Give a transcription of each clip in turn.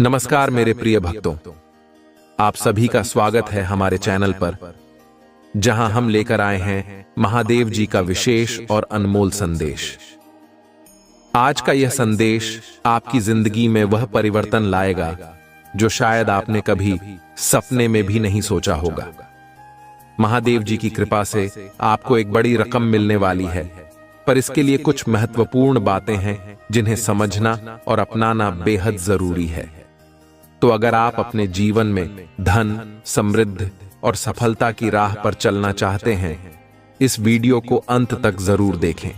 नमस्कार मेरे प्रिय भक्तों, आप सभी का स्वागत है हमारे चैनल पर, जहां हम लेकर आए हैं महादेव जी का विशेष और अनमोल संदेश। आज का यह संदेश आपकी जिंदगी में वह परिवर्तन लाएगा जो शायद आपने कभी सपने में भी नहीं सोचा होगा। महादेव जी की कृपा से आपको एक बड़ी रकम मिलने वाली है, पर इसके लिए कुछ महत्वपूर्ण बातें हैं जिन्हें समझना और अपनाना बेहद जरूरी है। तो अगर आप अपने जीवन में धन, समृद्धि और सफलता की राह पर चलना चाहते हैं, इस वीडियो को अंत तक जरूर देखें।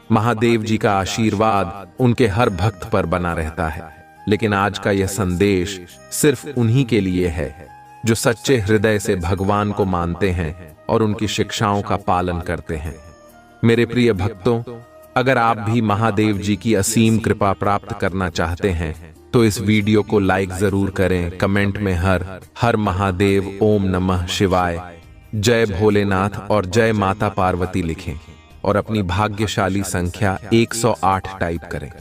महादेव जी का आशीर्वाद उनके हर भक्त पर बना रहता है, लेकिन आज का यह संदेश सिर्फ उन्हीं के लिए है जो सच्चे हृदय से भगवान को मानते हैं और उनकी शिक्षाओं का पालन करते हैं। मेरे प्रिय भक्तों, अगर आप भी महादेव जी की असीम कृपा प्राप्त करना चाहते हैं तो इस वीडियो को लाइक जरूर करें, कमेंट में हर हर महादेव, ओम नमः शिवाय, जय भोलेनाथ और जय माता पार्वती लिखें और अपनी भाग्यशाली संख्या 108 टाइप करें।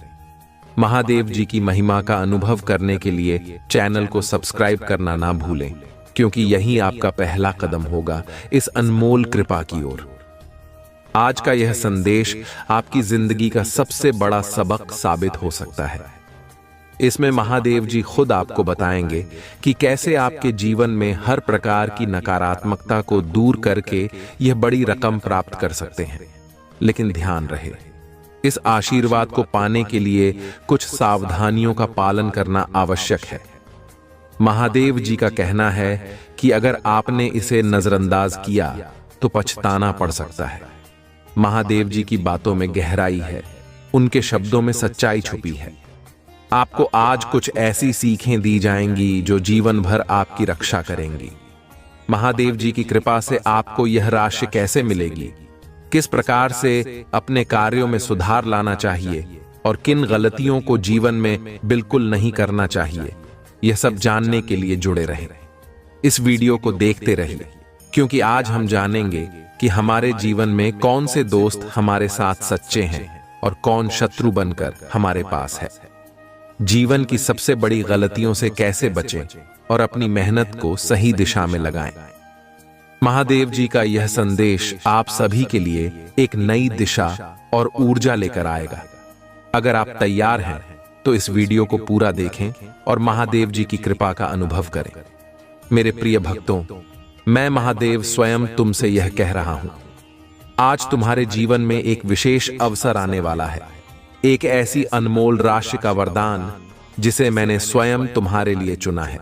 महादेव जी की महिमा का अनुभव करने के लिए चैनल को सब्सक्राइब करना ना भूलें, क्योंकि यही आपका पहला कदम होगा इस अनमोल कृपा की ओर। आज का यह संदेश आपकी जिंदगी का सबसे बड़ा सबक साबित हो सकता है। इसमें महादेव जी खुद आपको बताएंगे कि कैसे आपके जीवन में हर प्रकार की नकारात्मकता को दूर करके यह बड़ी रकम प्राप्त कर सकते हैं। लेकिन ध्यान रहे, इस आशीर्वाद को पाने के लिए कुछ सावधानियों का पालन करना आवश्यक है। महादेव जी का कहना है कि अगर आपने इसे नजरअंदाज किया तो पछताना पड़ सकता है। महादेव जी की बातों में गहराई है, उनके शब्दों में सच्चाई छुपी है। आपको आज कुछ ऐसी सीखें दी जाएंगी जो जीवन भर आपकी रक्षा करेंगी। महादेव जी की कृपा से आपको यह राशि कैसे मिलेगी, किस प्रकार से अपने कार्यों में सुधार लाना चाहिए और किन गलतियों को जीवन में बिल्कुल नहीं करना चाहिए, यह सब जानने के लिए जुड़े रहें। इस वीडियो को देखते रहिए, क्योंकि आज हम जानेंगे कि हमारे जीवन में कौन से दोस्त हमारे साथ सच्चे हैं और कौन शत्रु बनकर हमारे पास है। जीवन की सबसे बड़ी गलतियों से कैसे बचें और अपनी मेहनत को सही दिशा में लगाएं। महादेव जी का यह संदेश आप सभी के लिए एक नई दिशा और ऊर्जा लेकर आएगा। अगर आप तैयार हैं तो इस वीडियो को पूरा देखें और महादेव जी की कृपा का अनुभव करें। मेरे प्रिय भक्तों, मैं महादेव स्वयं तुमसे यह कह रहा हूं, आज तुम्हारे जीवन में एक विशेष अवसर आने वाला है, एक ऐसी अनमोल राशि का वरदान जिसे मैंने स्वयं तुम्हारे लिए चुना है।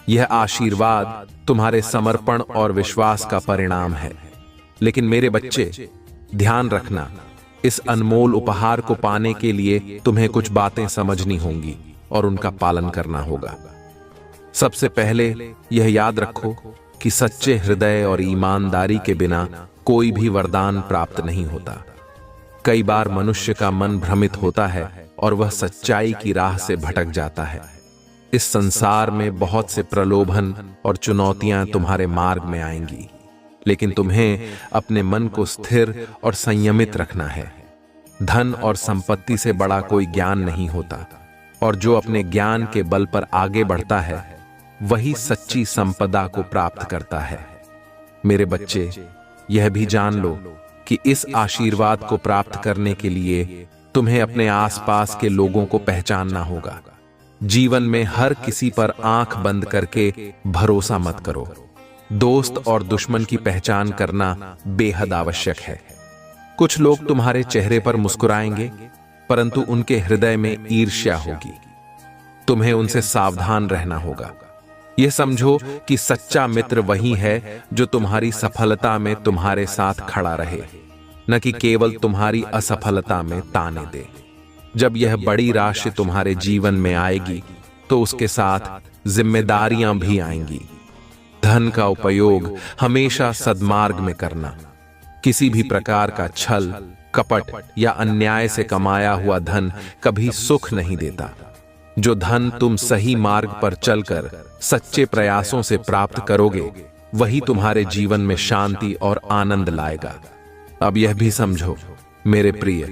यह आशीर्वाद तुम्हारे समर्पण और विश्वास का परिणाम है। लेकिन मेरे बच्चे, ध्यान रखना, इस अनमोल उपहार को पाने के लिए तुम्हें कुछ बातें समझनी होंगी और उनका पालन करना होगा। सबसे पहले यह याद रखो कि सच्चे हृदय और ईमानदारी के बिना कोई भी वरदान प्राप्त नहीं होता। कई बार मनुष्य का मन भ्रमित होता है और वह सच्चाई की राह से भटक जाता है। इस संसार में बहुत से प्रलोभन और चुनौतियां तुम्हारे मार्ग में आएंगी, लेकिन तुम्हें अपने मन को स्थिर और संयमित रखना है। धन और संपत्ति से बड़ा कोई ज्ञान नहीं होता, और जो अपने ज्ञान के बल पर आगे बढ़ता है वही सच्ची संपदा को प्राप्त करता है। मेरे बच्चे, यह भी जान लो कि इस आशीर्वाद को प्राप्त करने के लिए तुम्हें अपने आसपास के लोगों को पहचानना होगा। जीवन में हर किसी पर आंख बंद करके भरोसा मत करो। दोस्त और दुश्मन की पहचान करना बेहद आवश्यक है। कुछ लोग तुम्हारे चेहरे पर मुस्कुराएंगे, परंतु उनके हृदय में ईर्ष्या होगी। तुम्हें उनसे सावधान रहना होगा। यह समझो कि सच्चा मित्र वही है जो तुम्हारी सफलता में तुम्हारे साथ खड़ा रहे, न कि केवल तुम्हारी असफलता में ताने दे। जब यह बड़ी राशि तुम्हारे जीवन में आएगी तो उसके साथ जिम्मेदारियां भी आएंगी। धन का उपयोग हमेशा सद्मार्ग में करना। किसी भी प्रकार का छल, कपट या अन्याय से कमाया हुआ धन कभी सुख नहीं देता। जो धन तुम सही मार्ग पर चलकर सच्चे प्रयासों से प्राप्त करोगे, वही तुम्हारे जीवन में शांति और आनंद लाएगा। अब यह भी समझो मेरे प्रिय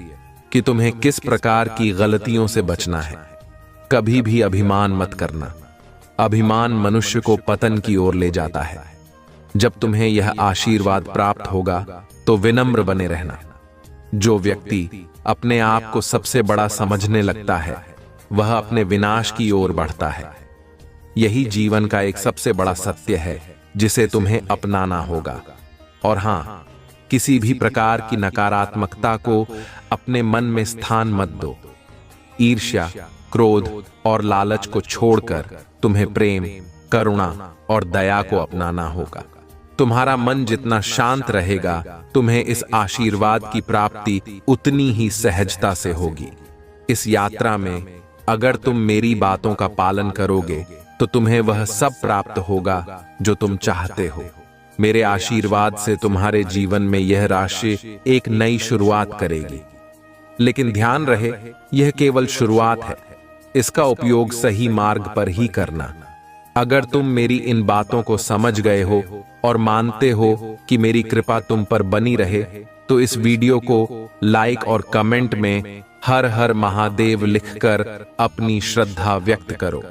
कि तुम्हें किस प्रकार की गलतियों से बचना है। कभी भी अभिमान मत करना। अभिमान मनुष्य को पतन की ओर ले जाता है। जब तुम्हें यह आशीर्वाद प्राप्त होगा तो विनम्र बने रहना। जो व्यक्ति अपने आप को सबसे बड़ा समझने लगता है वह अपने विनाश की ओर बढ़ता है। यही जीवन का एक सबसे बड़ा सत्य है जिसे तुम्हें अपनाना होगा। और हां, किसी भी प्रकार की नकारात्मकता को अपने मन में स्थान मत दो। ईर्ष्या, क्रोध और लालच को छोड़कर तुम्हें प्रेम, करुणा और दया को अपनाना होगा। तुम्हारा मन जितना शांत रहेगा, तुम्हें इस आशीर्वाद की प्राप्ति उतनी ही सहजता से होगी। इस यात्रा में अगर तुम मेरी बातों का पालन करोगे तो तुम्हें वह सब प्राप्त होगा जो तुम चाहते हो। मेरे आशीर्वाद से तुम्हारे जीवन में यह राशि एक नई शुरुआत करेगी। लेकिन ध्यान रहे, यह केवल शुरुआत है। इसका उपयोग सही मार्ग पर ही करना। अगर तुम मेरी इन बातों को समझ गए हो और मानते हो कि मेरी कृपा तुम पर बनी रहे, तो इस वीडियो को लाइक और कमेंट में हर हर महादेव लिखकर अपनी श्रद्धा व्यक्त करो।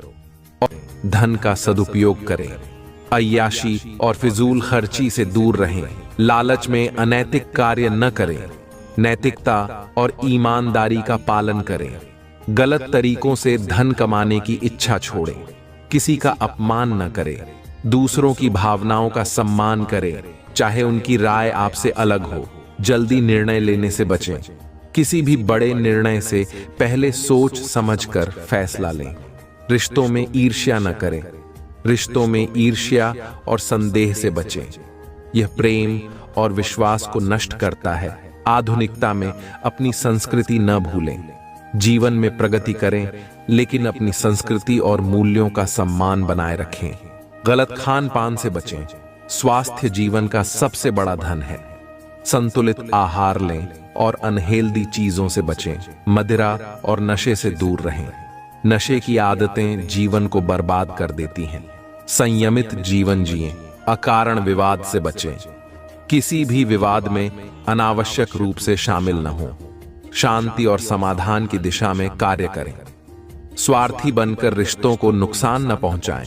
और धन का सदुपयोग करें। अय्याशी और फिजूल खर्ची से दूर रहें। लालच में अनैतिक कार्य न करें। नैतिकता और ईमानदारी का पालन करें। गलत तरीकों से धन कमाने की इच्छा छोड़ें। किसी का अपमान न करें। दूसरों की भावनाओं का सम्मान करें, चाहे उनकी राय आपसे अलग हो। जल्दी निर्णय लेने से बचें। किसी भी बड़े निर्णय से पहले सोच समझकर फैसला लें। रिश्तों में ईर्ष्या न करें। रिश्तों में ईर्ष्या और संदेह से बचें। यह प्रेम और विश्वास को नष्ट करता है। आधुनिकता में अपनी संस्कृति न भूलें। जीवन में प्रगति करें, लेकिन अपनी संस्कृति और मूल्यों का सम्मान बनाए रखें। गलत खान पान से बचें। स्वास्थ्य जीवन का सबसे बड़ा धन है। संतुलित आहार लें और अनहेल्दी चीजों से बचें। मदिरा और नशे से दूर रहें। नशे की आदतें जीवन को बर्बाद कर देती हैं। संयमित जीवन जिएं। अकारण विवाद से बचें। किसी भी विवाद में अनावश्यक रूप से शामिल न हो। शांति और समाधान की दिशा में कार्य करें। स्वार्थी बनकर रिश्तों को नुकसान न पहुंचाएं।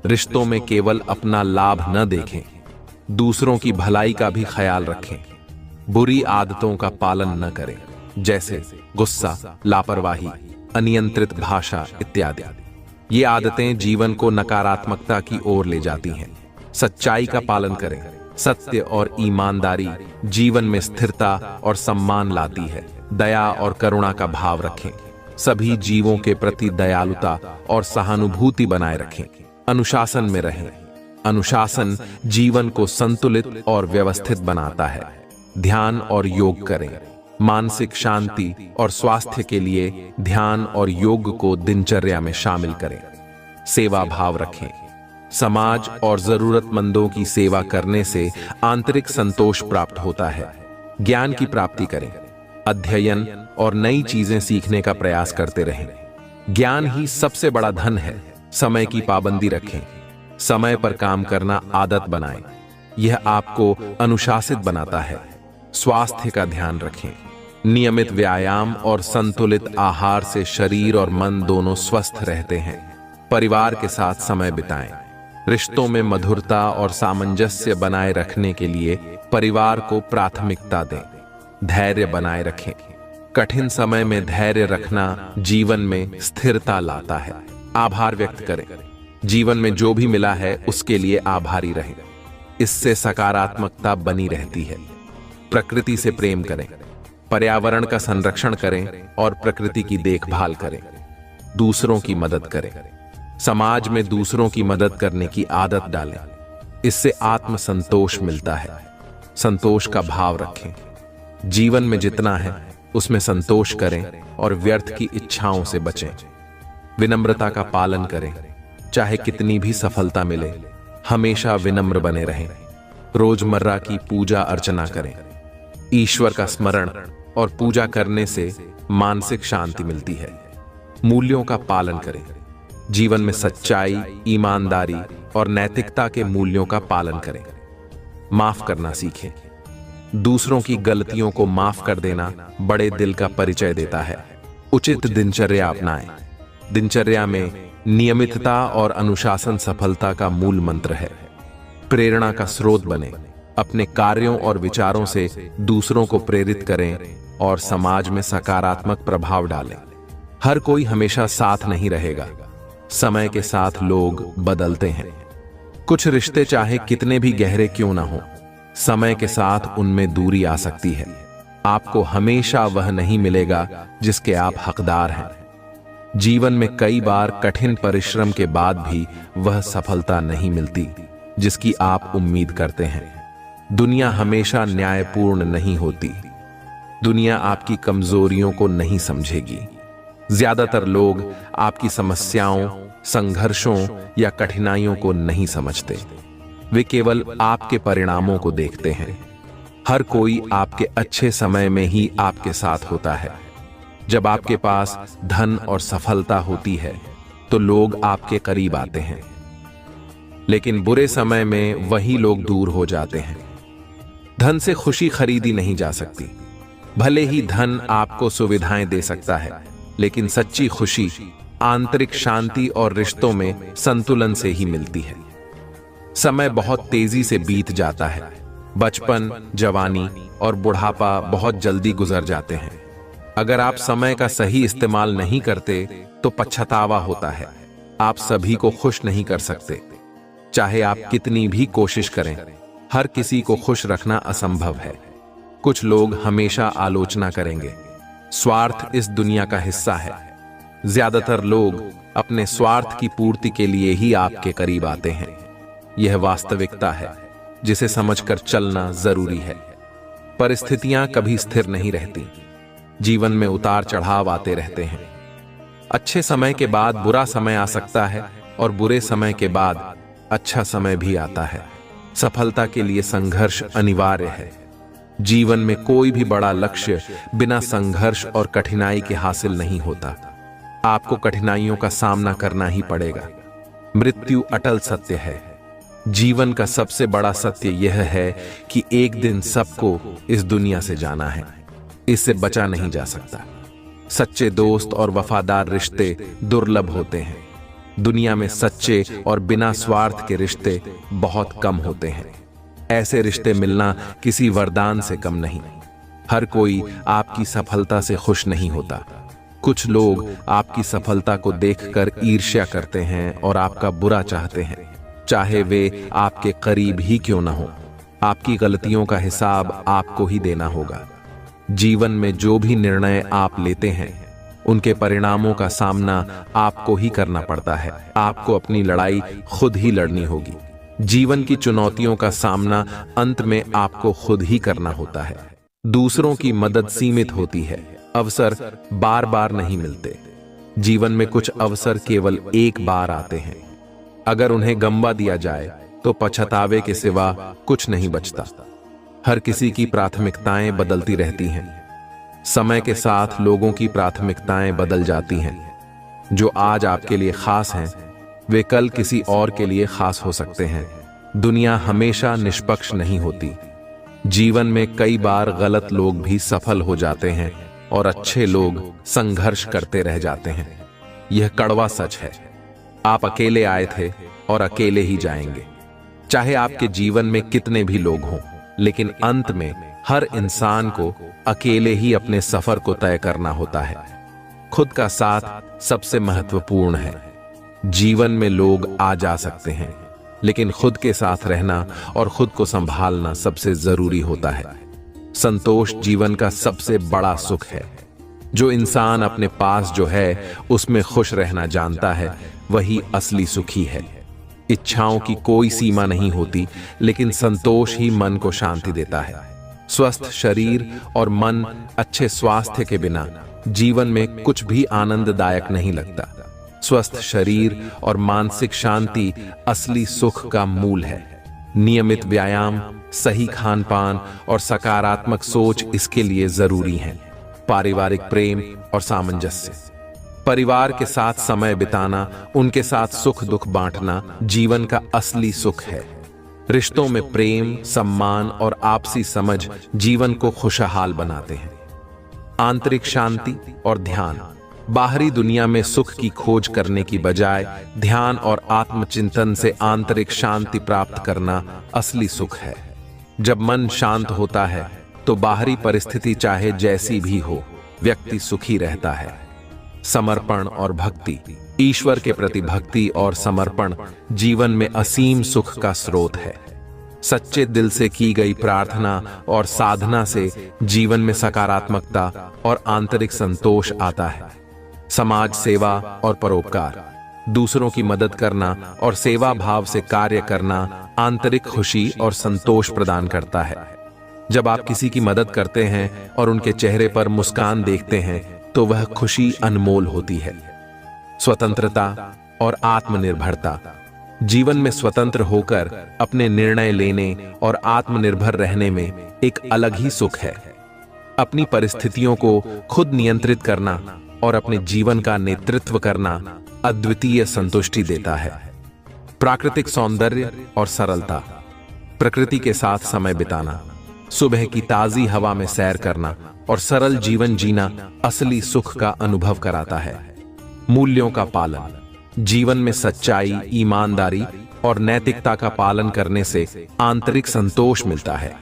रिश्तों में केवल अपना लाभ न देखें। दूसरों की भलाई का भी ख्याल रखें। बुरी आदतों का पालन न करें, जैसे गुस्सा, लापरवाही, अनियंत्रित भाषा इत्यादि। ये आदतें जीवन को नकारात्मकता की ओर ले जाती हैं। सच्चाई का पालन करें। सत्य और ईमानदारी जीवन में स्थिरता और सम्मान लाती है। दया और करुणा का भाव रखें। सभी जीवों के प्रति दयालुता और सहानुभूति बनाए रखें। अनुशासन में रहें। अनुशासन जीवन को संतुलित और व्यवस्थित बनाता है। ध्यान और योग करें। मानसिक शांति और स्वास्थ्य के लिए ध्यान और योग को दिनचर्या में शामिल करें। सेवा भाव रखें। समाज और जरूरतमंदों की सेवा करने से आंतरिक संतोष प्राप्त होता है। ज्ञान की प्राप्ति करें। अध्ययन और नई चीजें सीखने का प्रयास करते रहें। ज्ञान ही सबसे बड़ा धन है। समय की पाबंदी रखें। समय पर काम करना आदत बनाएं। यह आपको अनुशासित बनाता है। स्वास्थ्य का ध्यान रखें। नियमित व्यायाम और संतुलित आहार से शरीर और मन दोनों स्वस्थ रहते हैं। परिवार के साथ समय बिताएं। रिश्तों में मधुरता और सामंजस्य बनाए रखने के लिए परिवार को प्राथमिकता दें। धैर्य बनाए रखें। कठिन समय में धैर्य रखना जीवन में स्थिरता लाता है। आभार व्यक्त करें। जीवन में जो भी मिला है उसके लिए आभारी रहें। इससे सकारात्मकता बनी रहती है। प्रकृति से प्रेम करें। पर्यावरण का संरक्षण करें और प्रकृति की देखभाल करें। दूसरों की मदद करें। समाज में दूसरों की मदद करने की आदत डालें। इससे आत्मसंतोष मिलता है। संतोष का भाव रखें। जीवन में जितना है उसमें संतोष करें और व्यर्थ की इच्छाओं से बचें। विनम्रता का पालन करें। चाहे कितनी भी सफलता मिले, हमेशा विनम्र बने रहें। रोजमर्रा की पूजा अर्चना करें। ईश्वर का स्मरण और पूजा करने से मानसिक शांति मिलती है। मूल्यों का पालन करें। जीवन में सच्चाई, ईमानदारी और नैतिकता के मूल्यों का पालन करें। माफ करना सीखें। दूसरों की गलतियों को माफ कर देना बड़े दिल का परिचय देता है। उचित दिनचर्या अपनाएं। दिनचर्या में नियमितता और अनुशासन सफलता का मूल मंत्र है। प्रेरणा का स्रोत बने, अपने कार्यों और विचारों से दूसरों को प्रेरित करें और समाज में सकारात्मक प्रभाव डालें। हर कोई हमेशा साथ नहीं रहेगा, समय के साथ लोग बदलते हैं। कुछ रिश्ते चाहे कितने भी गहरे क्यों ना हो, समय के साथ उनमें दूरी आ सकती है। आपको हमेशा वह नहीं मिलेगा जिसके आप हकदार हैं। जीवन में कई बार कठिन परिश्रम के बाद भी वह सफलता नहीं मिलती जिसकी आप उम्मीद करते हैं। दुनिया हमेशा न्यायपूर्ण नहीं होती। दुनिया आपकी कमजोरियों को नहीं समझेगी। ज्यादातर लोग आपकी समस्याओं, संघर्षों या कठिनाइयों को नहीं समझते। वे केवल आपके परिणामों को देखते हैं। हर कोई आपके अच्छे समय में ही आपके साथ होता है। जब आपके पास धन और सफलता होती है तो लोग आपके करीब आते हैं, लेकिन बुरे समय में वही लोग दूर हो जाते हैं। धन से खुशी खरीदी नहीं जा सकती। भले ही धन आपको सुविधाएं दे सकता है, लेकिन सच्ची खुशी आंतरिक शांति और रिश्तों में संतुलन से ही मिलती है। समय बहुत तेजी से बीत जाता है। बचपन, जवानी और बुढ़ापा बहुत जल्दी गुजर जाते हैं। अगर आप समय का सही इस्तेमाल नहीं करते तो पछतावा होता है। आप सभी को खुश नहीं कर सकते, चाहे आप कितनी भी कोशिश करें। हर किसी को खुश रखना असंभव है। कुछ लोग हमेशा आलोचना करेंगे। स्वार्थ इस दुनिया का हिस्सा है। ज्यादातर लोग अपने स्वार्थ की पूर्ति के लिए ही आपके करीब आते हैं। यह वास्तविकता है जिसे समझकर चलना जरूरी है। परिस्थितियां कभी स्थिर नहीं रहती। जीवन में उतार चढ़ाव आते रहते हैं। अच्छे समय के बाद बुरा समय आ सकता है और बुरे समय के बाद अच्छा समय भी आता है। सफलता के लिए संघर्ष अनिवार्य है। जीवन में कोई भी बड़ा लक्ष्य बिना संघर्ष और कठिनाई के हासिल नहीं होता। आपको कठिनाइयों का सामना करना ही पड़ेगा। मृत्यु अटल सत्य है। जीवन का सबसे बड़ा सत्य यह है कि एक दिन सबको इस दुनिया से जाना है। इससे बचा नहीं जा सकता। सच्चे दोस्त और वफादार रिश्ते दुर्लभ होते हैं। दुनिया में सच्चे और बिना स्वार्थ के रिश्ते बहुत कम होते हैं। ऐसे रिश्ते मिलना किसी वरदान से कम नहीं। हर कोई आपकी सफलता से खुश नहीं होता। कुछ लोग आपकी सफलता को देखकर ईर्ष्या करते हैं और आपका बुरा चाहते हैं, चाहे वे आपके करीब ही क्यों ना हो। आपकी गलतियों का हिसाब आपको ही देना होगा। जीवन में जो भी निर्णय आप लेते हैं उनके परिणामों का सामना आपको ही करना पड़ता है। आपको अपनी लड़ाई खुद ही लड़नी होगी। जीवन की चुनौतियों का सामना अंत में आपको खुद ही करना होता है। दूसरों की मदद सीमित होती है, अवसर बार बार नहीं मिलते। जीवन में कुछ अवसर केवल एक बार आते हैं। अगर उन्हें गंवा दिया जाए तो पछतावे के सिवा कुछ नहीं बचता। हर किसी की प्राथमिकताएं बदलती रहती हैं। समय के साथ लोगों की प्राथमिकताएं बदल जाती हैं। जो आज आपके लिए खास हैं, वे कल किसी और के लिए खास हो सकते हैं। दुनिया हमेशा निष्पक्ष नहीं होती। जीवन में कई बार गलत लोग भी सफल हो जाते हैं और अच्छे लोग संघर्ष करते रह जाते हैं। यह कड़वा सच है। आप अकेले आए थे और अकेले ही जाएंगे। चाहे आपके जीवन में कितने भी लोग हों, लेकिन अंत में हर इंसान को अकेले ही अपने सफर को तय करना होता है। खुद का साथ सबसे महत्वपूर्ण है। जीवन में लोग आ जा सकते हैं, लेकिन खुद के साथ रहना और खुद को संभालना सबसे जरूरी होता है। संतोष जीवन का सबसे बड़ा सुख है। जो इंसान अपने पास जो है उसमें खुश रहना जानता है, वही असली सुखी है। इच्छाओं की कोई सीमा नहीं होती, लेकिन संतोष ही मन को शांति देता है। स्वस्थ शरीर और मन, अच्छे स्वास्थ्य के बिना जीवन में कुछ भी आनंददायक नहीं लगता। स्वस्थ शरीर और मानसिक शांति असली सुख का मूल है। नियमित व्यायाम, सही खान पान और सकारात्मक सोच इसके लिए जरूरी हैं। पारिवारिक प्रेम और सामंजस्य, परिवार के साथ समय बिताना, उनके साथ सुख दुख बांटना जीवन का असली सुख है। रिश्तों में प्रेम, सम्मान और आपसी समझ जीवन को खुशहाल बनाते हैं। आंतरिक शांति और ध्यान, बाहरी दुनिया में सुख की खोज करने की बजाय ध्यान और आत्मचिंतन से आंतरिक शांति प्राप्त करना असली सुख है। जब मन शांत होता है तो बाहरी परिस्थिति चाहे जैसी भी हो, व्यक्ति सुखी रहता है। समर्पण और भक्ति। ईश्वर के प्रति भक्ति और समर्पण जीवन में असीम सुख का स्रोत है। सच्चे दिल से की गई प्रार्थना और साधना से जीवन में सकारात्मकता और आंतरिक संतोष आता है। समाज सेवा और परोपकार। दूसरों की मदद करना और सेवा भाव से कार्य करना आंतरिक खुशी और संतोष प्रदान करता है। जब आप किसी की मदद करते हैं और उनके चेहरे पर मुस्कान देखते हैं तो वह खुशी अनमोल होती है। स्वतंत्रता और आत्मनिर्भरता। जीवन में स्वतंत्र होकर अपने निर्णय लेने और आत्मनिर्भर रहने में एक अलग ही सुख है। अपनी परिस्थितियों को खुद नियंत्रित करना और अपने जीवन का नेतृत्व करना अद्वितीय संतुष्टि देता है। प्राकृतिक सौंदर्य और सरलता। प्रकृति के साथ समय बिताना, सुबह की ताजी हवा में सैर करना और सरल जीवन जीना असली सुख का अनुभव कराता है। मूल्यों का पालन। जीवन में सच्चाई, ईमानदारी और नैतिकता का पालन करने से आंतरिक संतोष मिलता है।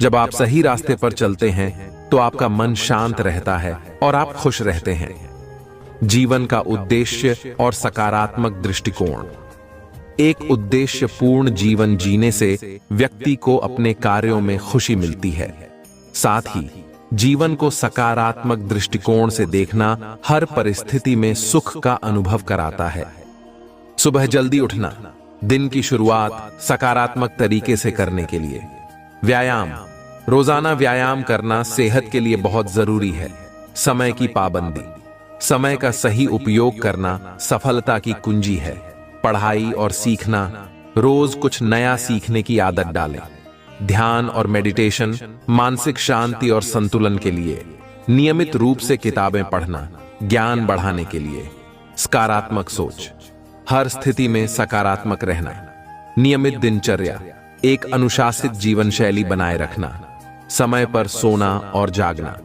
जब आप सही रास्ते पर चलते हैं तो आपका मन शांत रहता है और आप खुश रहते हैं। जीवन का उद्देश्य और सकारात्मक दृष्टिकोण। एक उद्देश्य पूर्ण जीवन जीने से व्यक्ति को अपने कार्यों में खुशी मिलती है। साथ ही जीवन को सकारात्मक दृष्टिकोण से देखना हर परिस्थिति में सुख का अनुभव कराता है। सुबह जल्दी उठना, दिन की शुरुआत सकारात्मक तरीके से करने के लिए। व्यायाम। रोजाना व्यायाम करना सेहत के लिए बहुत जरूरी है। समय की पाबंदी। समय का सही उपयोग करना सफलता की कुंजी है। पढ़ाई और सीखना। रोज कुछ नया सीखने की आदत डालें। ध्यान और मेडिटेशन मानसिक शांति और संतुलन के लिए। नियमित रूप से किताबें पढ़ना ज्ञान बढ़ाने के लिए। सकारात्मक सोच। हर स्थिति में सकारात्मक रहना। नियमित दिनचर्या। एक अनुशासित जीवन शैली बनाए रखना। समय पर सोना और जागना।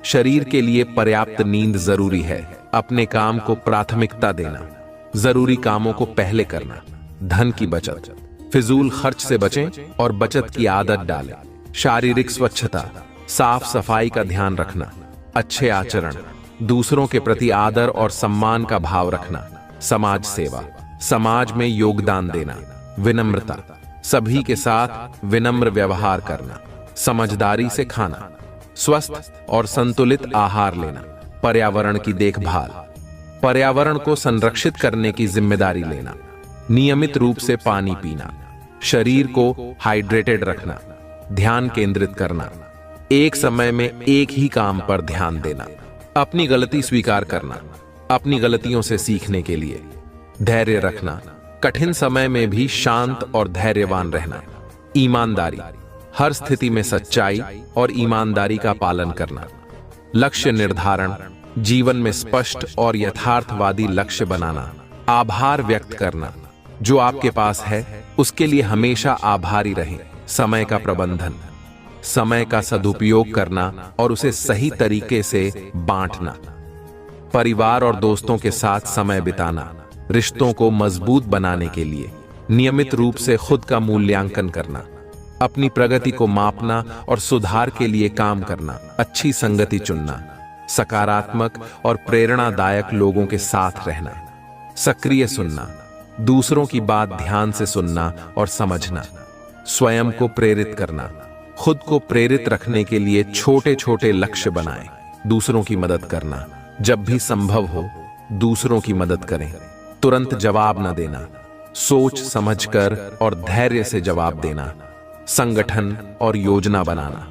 शरीर के लिए पर्याप्त नींद जरूरी है। अपने काम को प्राथमिकता देना। जरूरी कामों को पहले करना। धन की बचत। फिजूल खर्च से बचें और बचत की आदत डालें। शारीरिक स्वच्छता। साफ सफाई का ध्यान रखना। अच्छे आचरण। दूसरों के प्रति आदर और सम्मान का भाव रखना। समाज सेवा। समाज में योगदान देना। विनम्रता। सभी के साथ विनम्र व्यवहार करना। समझदारी से खाना। स्वस्थ और संतुलित आहार लेना। पर्यावरण की देखभाल। पर्यावरण को संरक्षित करने की जिम्मेदारी लेना। नियमित रूप से पानी पीना। शरीर को हाइड्रेटेड रखना। ध्यान केंद्रित करना। एक समय में एक ही काम पर ध्यान देना। अपनी गलती स्वीकार करना। अपनी गलतियों से सीखने के लिए। धैर्य रखना। कठिन समय में भी शांत और धैर्यवान रहना। ईमानदारी। हर स्थिति में सच्चाई और ईमानदारी का पालन करना। लक्ष्य निर्धारण। जीवन में स्पष्ट और यथार्थवादी लक्ष्य बनाना। आभार व्यक्त करना। जो आपके पास है उसके लिए हमेशा आभारी रहें। समय का प्रबंधन। समय का सदुपयोग करना और उसे सही तरीके से बांटना। परिवार और दोस्तों के साथ समय बिताना। रिश्तों को मजबूत बनाने के लिए नियमित रूप से खुद का मूल्यांकन करना। अपनी प्रगति को मापना और सुधार के लिए काम करना। अच्छी संगति चुनना। सकारात्मक और प्रेरणादायक लोगों के साथ रहना। सक्रिय सुनना। दूसरों की बात ध्यान से सुनना और समझना। स्वयं को प्रेरित करना। खुद को प्रेरित रखने के लिए छोटे छोटे लक्ष्य बनाएं। दूसरों की मदद करना। जब भी संभव हो दूसरों की मदद करें। तुरंत जवाब न देना। सोच समझकर और धैर्य से जवाब देना। संगठन और योजना बनाना।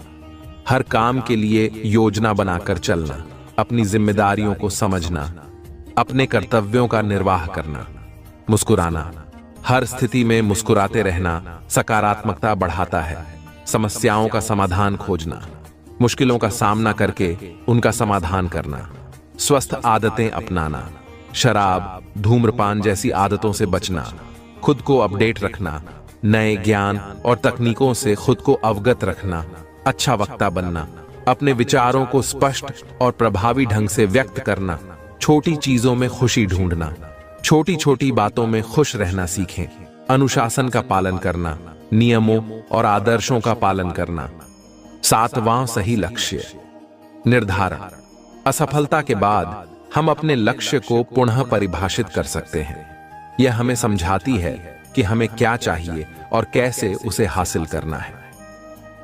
हर काम के लिए योजना बनाकर चलना। अपनी जिम्मेदारियों को समझना। अपने कर्तव्यों का निर्वाह करना। मुस्कुराना। हर स्थिति में मुस्कुराते रहना सकारात्मकता बढ़ाता है। समस्याओं का समाधान खोजना। मुश्किलों का सामना करके उनका समाधान करना। स्वस्थ आदतें अपनाना। शराब, धूम्रपान जैसी आदतों से बचना। खुद को अपडेट रखना। नए ज्ञान और तकनीकों से खुद को अवगत रखना। अच्छा वक्ता बनना। अपने विचारों को स्पष्ट और प्रभावी ढंग से व्यक्त करना। छोटी चीजों में खुशी ढूंढना, छोटी छोटी बातों में खुश रहना सीखें। अनुशासन का पालन करना, नियमों और आदर्शों का पालन करना। 7वां सही लक्ष्य निर्धारण। असफलता के बाद हम अपने लक्ष्य को पुनः परिभाषित कर सकते हैं। यह हमें समझाती है कि हमें क्या चाहिए और कैसे उसे हासिल करना है।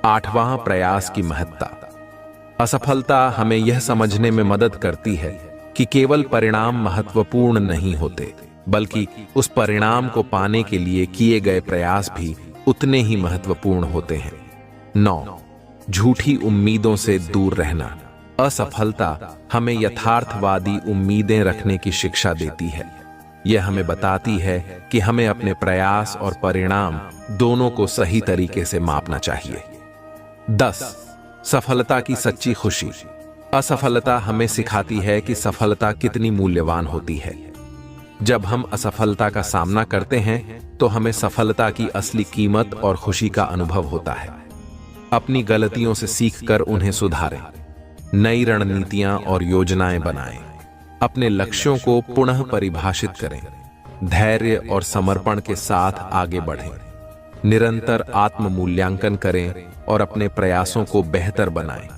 8वां प्रयास की महत्ता। असफलता हमें यह समझने में मदद करती है कि केवल परिणाम महत्वपूर्ण नहीं होते, बल्कि उस परिणाम को पाने के लिए किए गए प्रयास भी उतने ही महत्वपूर्ण होते हैं। 9 झूठी उम्मीदों से दूर रहना। असफलता हमें यथार्थवादी उम्मीदें रखने की शिक्षा देती है। यह हमें बताती है कि हमें अपने प्रयास और परिणाम दोनों को सही तरीके से मापना चाहिए। 10 सफलता की सच्ची खुशी। असफलता हमें सिखाती है कि सफलता कितनी मूल्यवान होती है। जब हम असफलता का सामना करते हैं तो हमें सफलता की असली कीमत और खुशी का अनुभव होता है। अपनी गलतियों से सीखकर उन्हें सुधारें, नई रणनीतियां और योजनाएं बनाएं, अपने लक्ष्यों को पुनः परिभाषित करें, धैर्य और समर्पण के साथ आगे बढ़ें, निरंतर आत्म मूल्यांकन करें और अपने प्रयासों को बेहतर बनाएं।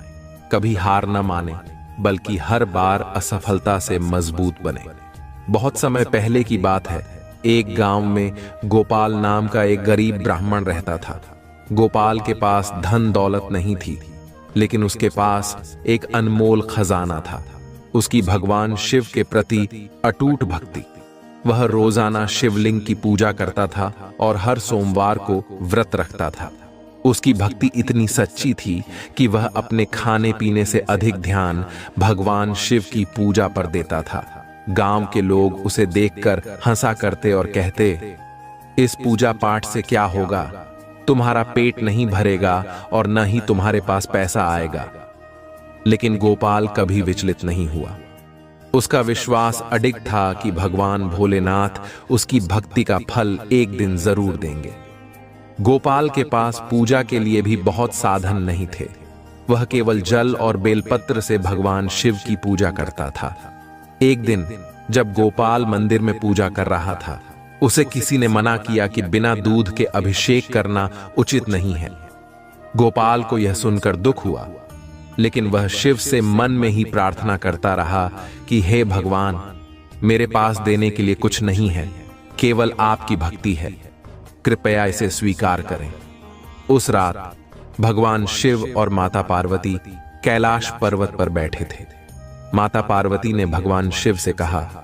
कभी हार न मानें, बल्कि हर बार असफलता से मजबूत बने। बहुत समय पहले की बात है, एक गांव में गोपाल नाम का एक गरीब ब्राह्मण रहता था। गोपाल के पास धन दौलत नहीं थी, लेकिन उसके पास एक अनमोल खजाना था, उसकी भगवान शिव के प्रति अटूट भक्ति। वह रोजाना शिवलिंग की पूजा करता था और हर सोमवार को व्रत रखता था। उसकी भक्ति इतनी सच्ची थी कि वह अपने खाने पीने से अधिक ध्यान भगवान शिव की पूजा पर देता था। गांव के लोग उसे देखकर हंसा करते और कहते, इस पूजा पाठ से क्या होगा? तुम्हारा पेट नहीं भरेगा और न ही तुम्हारे पास पैसा आएगा। लेकिन गोपाल कभी विचलित नहीं हुआ। उसका विश्वास अडिग था कि भगवान भोलेनाथ उसकी भक्ति का फल एक दिन जरूर देंगे। गोपाल के पास पूजा के लिए भी बहुत साधन नहीं थे। वह केवल जल और बेलपत्र से भगवान शिव की पूजा करता था। एक दिन जब गोपाल मंदिर में पूजा कर रहा था, उसे किसी ने मना किया कि बिना दूध के अभिषेक करना उचित नहीं है। गोपाल को यह सुनकर दुख हुआ, लेकिन वह शिव से मन में ही प्रार्थना करता रहा कि हे भगवान, मेरे पास देने के लिए कुछ नहीं है, केवल आपकी भक्ति है, कृपया इसे स्वीकार करें। उस रात भगवान शिव और माता पार्वती कैलाश पर्वत पर बैठे थे। माता पार्वती ने भगवान शिव से कहा,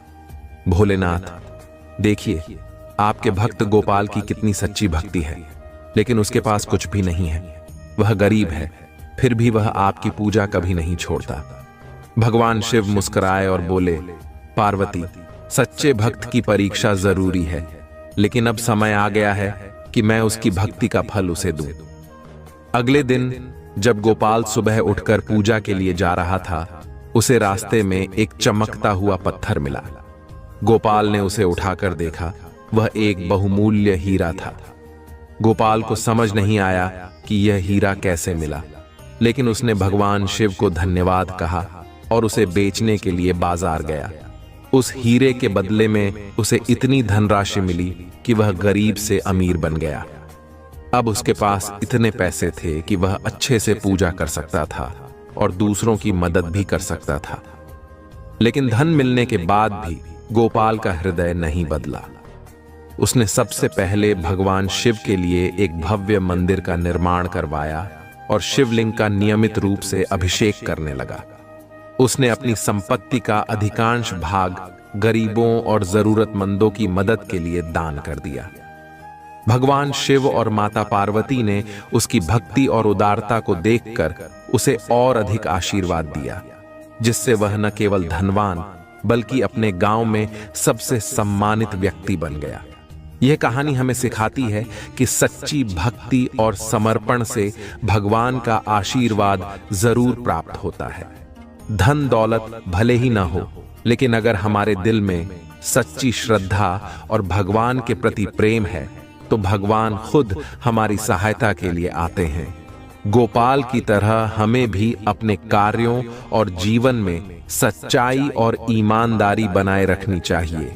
भोलेनाथ, देखिए आपके भक्त गोपाल की कितनी सच्ची भक्ति है, लेकिन उसके पास कुछ भी नहीं है। वह गरीब है, फिर भी वह आपकी पूजा कभी नहीं छोड़ता। भगवान शिव मुस्कुराए और बोले, पार्वती, सच्चे भक्त की परीक्षा जरूरी है, लेकिन अब समय आ गया है कि मैं उसकी भक्ति का फल उसे दूं। अगले दिन जब गोपाल सुबह उठकर पूजा के लिए जा रहा था, उसे रास्ते में एक चमकता हुआ पत्थर मिला। गोपाल ने उसे उठाकर देखा। वह एक बहुमूल्य हीरा था। गोपाल को समझ नहीं आया कि यह हीरा कैसे मिला, लेकिन उसने भगवान शिव को धन्यवाद कहा और उसे बेचने के लिए बाजार गया। उस हीरे के बदले में उसे इतनी धनराशि मिली कि वह गरीब से अमीर बन गया। अब उसके पास इतने पैसे थे कि वह अच्छे से पूजा कर सकता था और दूसरों की मदद भी कर सकता था। लेकिन धन मिलने के बाद भी गोपाल का हृदय नहीं बदला। उसने सबसे पहले भगवान शिव के लिए एक भव्य मंदिर का निर्माण करवाया और शिवलिंग का नियमित रूप से अभिषेक करने लगा। उसने अपनी संपत्ति का अधिकांश भाग गरीबों और जरूरतमंदों की मदद के लिए दान कर दिया। भगवान शिव और माता पार्वती ने उसकी भक्ति और उदारता को देखकर उसे और अधिक आशीर्वाद दिया, जिससे वह न केवल धनवान बल्कि अपने गांव में सबसे सम्मानित व्यक्ति बन गया। यह कहानी हमें सिखाती है कि सच्ची भक्ति और समर्पण से भगवान का आशीर्वाद जरूर प्राप्त होता है। धन दौलत भले ही ना हो, लेकिन अगर हमारे दिल में सच्ची श्रद्धा और भगवान के प्रति प्रेम है, तो भगवान खुद हमारी सहायता के लिए आते हैं। गोपाल की तरह हमें भी अपने कार्यों और जीवन में सच्चाई और ईमानदारी बनाए रखनी चाहिए,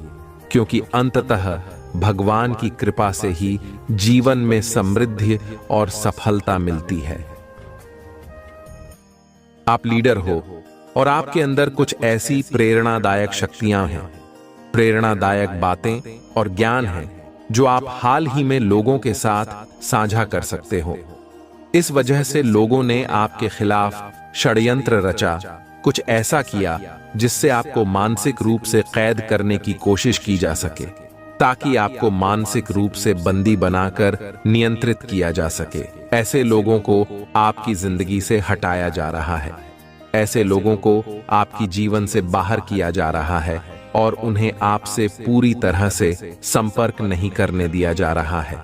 क्योंकि अंततः भगवान की कृपा से ही जीवन में समृद्धि और सफलता मिलती है। आप लीडर हो और आपके अंदर कुछ ऐसी प्रेरणादायक शक्तियां हैं, प्रेरणादायक बातें और ज्ञान है जो आप हाल ही में लोगों के साथ साझा कर सकते हो। इस वजह से लोगों ने आपके खिलाफ षड्यंत्र रचा, कुछ ऐसा किया जिससे आपको मानसिक रूप से कैद करने की कोशिश की जा सके, ताकि आपको मानसिक रूप से बंदी बनाकर नियंत्रित किया जा सके। ऐसे लोगों को आपकी जिंदगी से हटाया जा रहा है, ऐसे लोगों को आपकी जीवन से बाहर किया जा रहा है और उन्हें आपसे पूरी तरह से संपर्क नहीं करने दिया जा रहा है।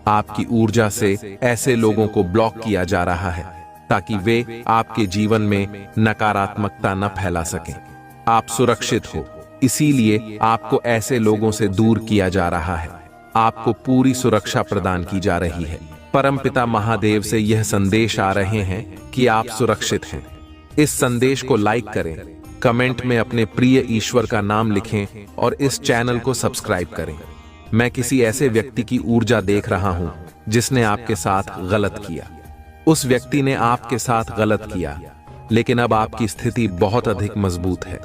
आपकी ऊर्जा से ऐसे लोगों को ब्लॉक किया जा रहा है ताकि वे आपके जीवन में नकारात्मकता न फैला सकें। आप सुरक्षित हो, इसीलिए आपको ऐसे लोगों से दूर किया जा रहा है। आपको पूरी सुरक्षा प्रदान की जा रही है। परमपिता महादेव से यह संदेश आ रहे हैं कि आप सुरक्षित हैं। इस संदेश को लाइक करें, कमेंट में अपने प्रिय ईश्वर का नाम लिखें और इस चैनल को सब्सक्राइब करें। मैं किसी ऐसे व्यक्ति की ऊर्जा देख रहा हूं जिसने आपके साथ गलत किया। उस व्यक्ति ने आपके साथ गलत किया, लेकिन अब आपकी स्थिति बहुत अधिक मजबूत है।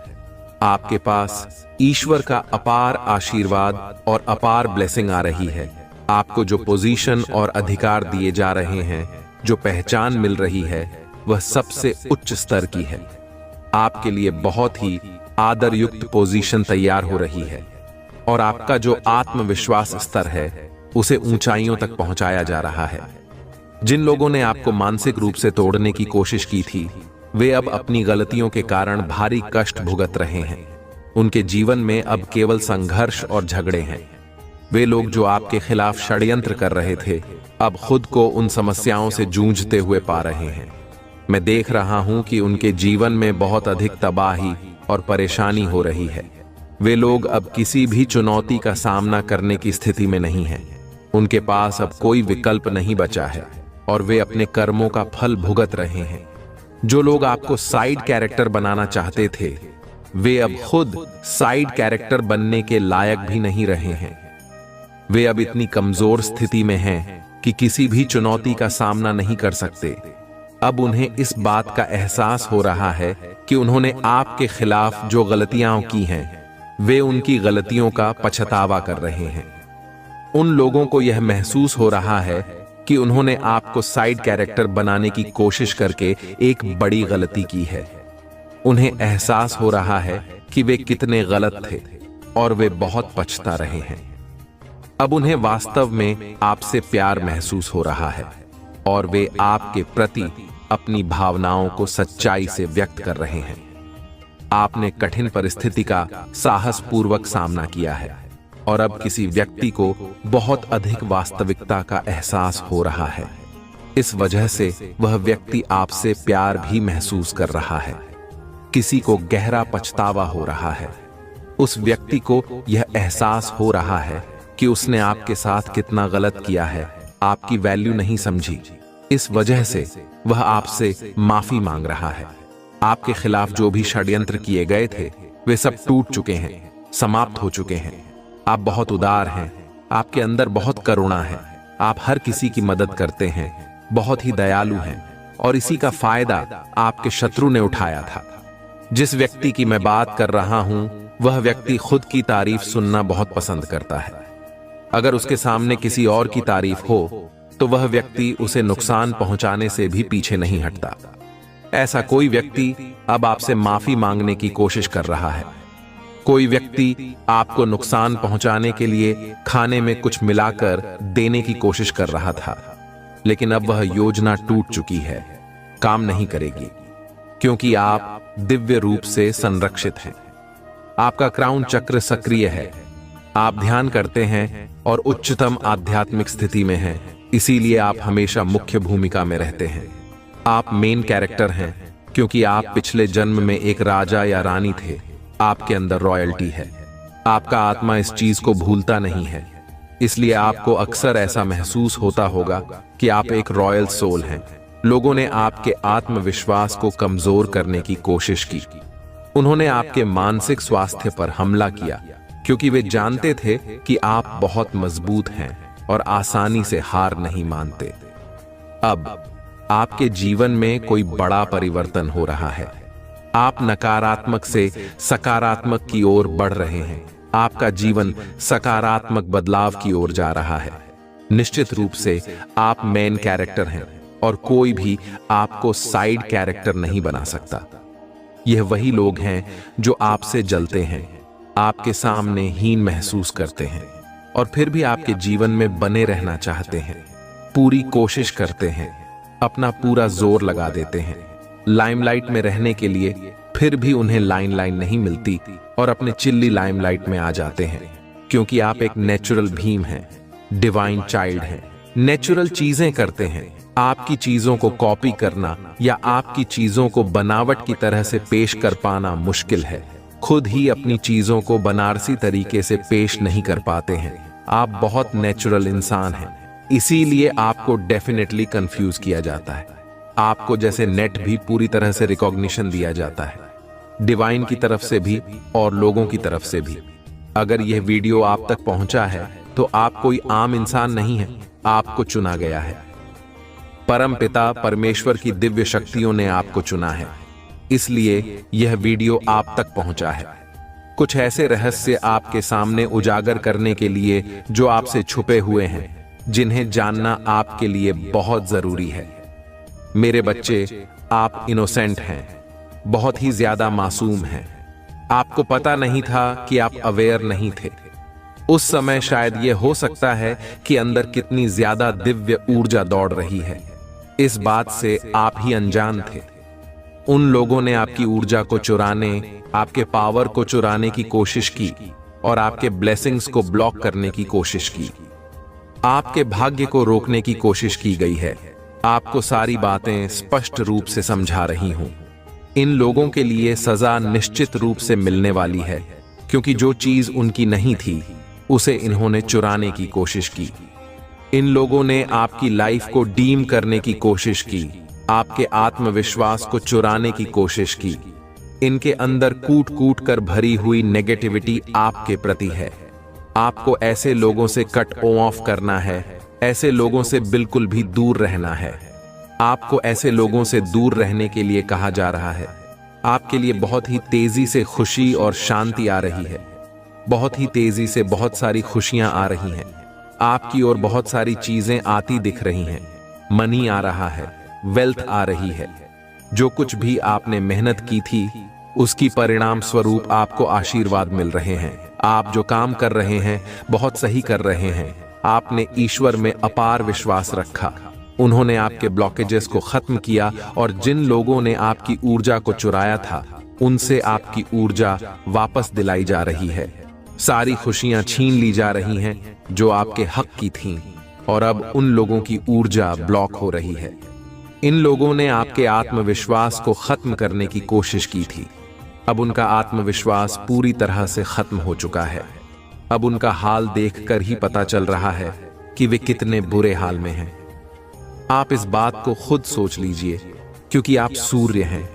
आपके पास ईश्वर का अपार आशीर्वाद और अपार ब्लेसिंग आ रही है। आपको जो पोजीशन और अधिकार दिए जा रहे हैं, जो पहचान मिल रही है, वह सबसे उच्च स्तर की है। आपके लिए बहुत ही आदरयुक्त पोजीशन तैयार हो रही है और आपका जो आत्मविश्वास स्तर है उसे ऊंचाइयों तक पहुंचाया जा रहा है। जिन लोगों ने आपको मानसिक रूप से तोड़ने की कोशिश की थी, वे अब अपनी गलतियों के कारण भारी कष्ट भुगत रहे हैं। उनके जीवन में अब केवल संघर्ष और झगड़े हैं। वे लोग जो आपके खिलाफ षड्यंत्र कर रहे थे, अब खुद को उन समस्याओं से जूझते हुए पा रहे हैं। मैं देख रहा हूं कि उनके जीवन में बहुत अधिक तबाही और परेशानी हो रही है। वे लोग अब किसी भी चुनौती का सामना करने की स्थिति में नहीं हैं। उनके पास अब कोई विकल्प नहीं बचा है और वे अपने कर्मों का फल भुगत रहे हैं। जो लोग आपको साइड कैरेक्टर बनाना चाहते थे, वे अब खुद साइड कैरेक्टर बनने के लायक भी नहीं रहे हैं। वे अब इतनी कमजोर स्थिति में हैं कि किसी भी चुनौती का सामना नहीं कर सकते। अब उन्हें इस बात का एहसास हो रहा है कि उन्होंने आपके खिलाफ जो गलतियां की हैं, वे उनकी गलतियों का पछतावा कर रहे हैं। उन लोगों को यह महसूस हो रहा है कि उन्होंने आपको साइड कैरेक्टर बनाने की कोशिश करके एक बड़ी गलती की है। उन्हें एहसास हो रहा है कि वे कितने गलत थे और वे बहुत पछता रहे हैं। अब उन्हें वास्तव में आपसे प्यार महसूस हो रहा है और वे आपके प्रति अपनी भावनाओं को सच्चाई से व्यक्त कर रहे हैं। आपने कठिन परिस्थिति का साहसपूर्वक सामना किया है और अब किसी व्यक्ति को बहुत अधिक वास्तविकता का एहसास हो रहा है। इस वजह से वह व्यक्ति आपसे प्यार भी महसूस कर रहा है। किसी को गहरा पछतावा हो रहा है। उस व्यक्ति को यह एहसास हो रहा है कि उसने आपके साथ कितना गलत किया है, आपकी वैल्यू नहीं समझी। इस वजह से वह आपसे माफी मांग रहा है। आपके खिलाफ जो भी षड्यंत्र किए गए थे, वे सब टूट चुके हैं, समाप्त हो चुके हैं। आप बहुत उदार हैं, आपके अंदर बहुत करुणा है, आप हर किसी की मदद करते हैं, बहुत ही दयालु हैं और इसी का फायदा आपके शत्रु ने उठाया था। जिस व्यक्ति की मैं बात कर रहा हूं, वह व्यक्ति खुद की तारीफ सुनना बहुत पसंद करता है। अगर उसके सामने किसी और की तारीफ हो तो वह व्यक्ति उसे नुकसान पहुंचाने से भी पीछे नहीं हटता। ऐसा कोई व्यक्ति अब आपसे माफी मांगने की कोशिश कर रहा है। कोई व्यक्ति आपको नुकसान पहुंचाने के लिए खाने में कुछ मिलाकर देने की कोशिश कर रहा था, लेकिन अब वह योजना टूट चुकी है, काम नहीं करेगी, क्योंकि आप दिव्य रूप से संरक्षित हैं। आपका क्राउन चक्र सक्रिय है, आप ध्यान करते हैं और उच्चतम आध्यात्मिक स्थिति में हैं, इसीलिए आप हमेशा मुख्य भूमिका में रहते हैं। आप मेन कैरेक्टर हैं क्योंकि आप पिछले जन्म में एक राजा या रानी थे। आपके अंदर रॉयल्टी है। आपका आत्मा इस चीज को भूलता नहीं है, इसलिए आपको अक्सर ऐसा महसूस होता होगा कि आप एक रॉयल सोल हैं। लोगों ने आपके आत्मविश्वास को कमजोर करने की कोशिश की। उन्होंने आपके मानसिक स्वास्थ्य पर हमला किया, क्योंकि वे जानते थे कि आप बहुत मजबूत हैं और आसानी से हार नहीं मानते। अब आपके जीवन में कोई बड़ा परिवर्तन हो रहा है। आप नकारात्मक से सकारात्मक की ओर बढ़ रहे हैं। आपका जीवन सकारात्मक बदलाव की ओर जा रहा है। निश्चित रूप से आप मेन कैरेक्टर हैं और कोई भी आपको साइड कैरेक्टर नहीं बना सकता। यह वही लोग हैं जो आपसे जलते हैं, आपके सामने हीन महसूस करते हैं और फिर भी आपके जीवन में बने रहना चाहते हैं, पूरी कोशिश करते हैं, अपना पूरा जोर लगा देते हैं लाइमलाइट में रहने के लिए, फिर भी उन्हें लाइन नहीं मिलती और अपने चिल्ली लाइमलाइट में आ जाते हैं, क्योंकि आप एक नेचुरल भीम हैं, डिवाइन चाइल्ड हैं, नेचुरल चीजें करते हैं। आपकी चीजों को कॉपी करना या आपकी चीजों को बनावट की तरह से पेश कर पाना मुश्किल है। खुद ही अपनी चीजों को बनारसी तरीके से पेश नहीं कर पाते हैं। आप बहुत नेचुरल इंसान हैं, इसीलिए आपको डेफिनेटली कंफ्यूज किया जाता है। आपको जैसे नेट भी पूरी तरह से रिकॉग्निशन दिया जाता है, डिवाइन की तरफ से भी और लोगों की तरफ से भी। अगर यह वीडियो आप तक पहुंचा है तो आप कोई आम इंसान नहीं है, आपको चुना गया है। परम पिता परमेश्वर की दिव्य शक्तियों ने आपको चुना है, इसलिए यह वीडियो आप तक पहुंचा है। कुछ ऐसे रहस्य आपके सामने उजागर करने के लिए जो आपसे छुपे हुए हैं, जिन्हें जानना आपके लिए बहुत जरूरी है। मेरे बच्चे, आप इनोसेंट हैं, बहुत ही ज्यादा मासूम हैं। आपको पता नहीं था कि आप अवेयर नहीं थे। उस समय शायद यह हो सकता है कि अंदर कितनी ज्यादा दिव्य ऊर्जा दौड़ रही है, इस बात से आप ही अनजान थे। उन लोगों ने आपकी ऊर्जा को चुराने, आपके पावर को चुराने की कोशिश की और आपके ब्लेसिंग्स को ब्लॉक करने की कोशिश की। आपके भाग्य को रोकने की कोशिश की गई है। आपको सारी बातें स्पष्ट रूप से समझा रही हूं। इन लोगों के लिए सजा निश्चित रूप से मिलने वाली है, क्योंकि जो चीज उनकी नहीं थी उसे इन्होंने चुराने की कोशिश की। इन लोगों ने आपकी लाइफ को डीम करने की कोशिश की, आपके आत्मविश्वास को चुराने की कोशिश की। इनके अंदर कूट कूट कर भरी हुई नेगेटिविटी आपके प्रति है। आपको ऐसे लोगों से कट ऑफ करना है, ऐसे लोगों से बिल्कुल भी दूर रहना है। आपको ऐसे लोगों से दूर रहने के लिए कहा जा रहा है। आपके लिए बहुत ही तेजी से खुशी और शांति आ रही है। बहुत ही तेजी से बहुत सारी खुशियां आ रही हैं। आपकी ओर बहुत सारी चीजें आती दिख रही हैं। मनी आ रहा है, वेल्थ आ रही है। जो कुछ भी आपने मेहनत की थी उसकी परिणाम स्वरूप आपको आशीर्वाद मिल रहे हैं। आप जो काम कर रहे हैं बहुत सही कर रहे हैं। आपने ईश्वर में अपार विश्वास रखा, उन्होंने आपके ब्लॉकेजेस को खत्म किया और जिन लोगों ने आपकी ऊर्जा को चुराया था उनसे आपकी ऊर्जा वापस दिलाई जा रही है। सारी खुशियां छीन ली जा रही हैं जो आपके हक की थीं और अब उन लोगों की ऊर्जा ब्लॉक हो रही है। इन लोगों ने आपके आत्मविश्वास को खत्म करने की कोशिश की थी। अब उनका आत्मविश्वास पूरी तरह से खत्म हो चुका है। अब उनका हाल देखकर ही पता चल रहा है कि वे कितने बुरे हाल में हैं। आप इस बात को खुद सोच लीजिए, क्योंकि आप सूर्य हैं।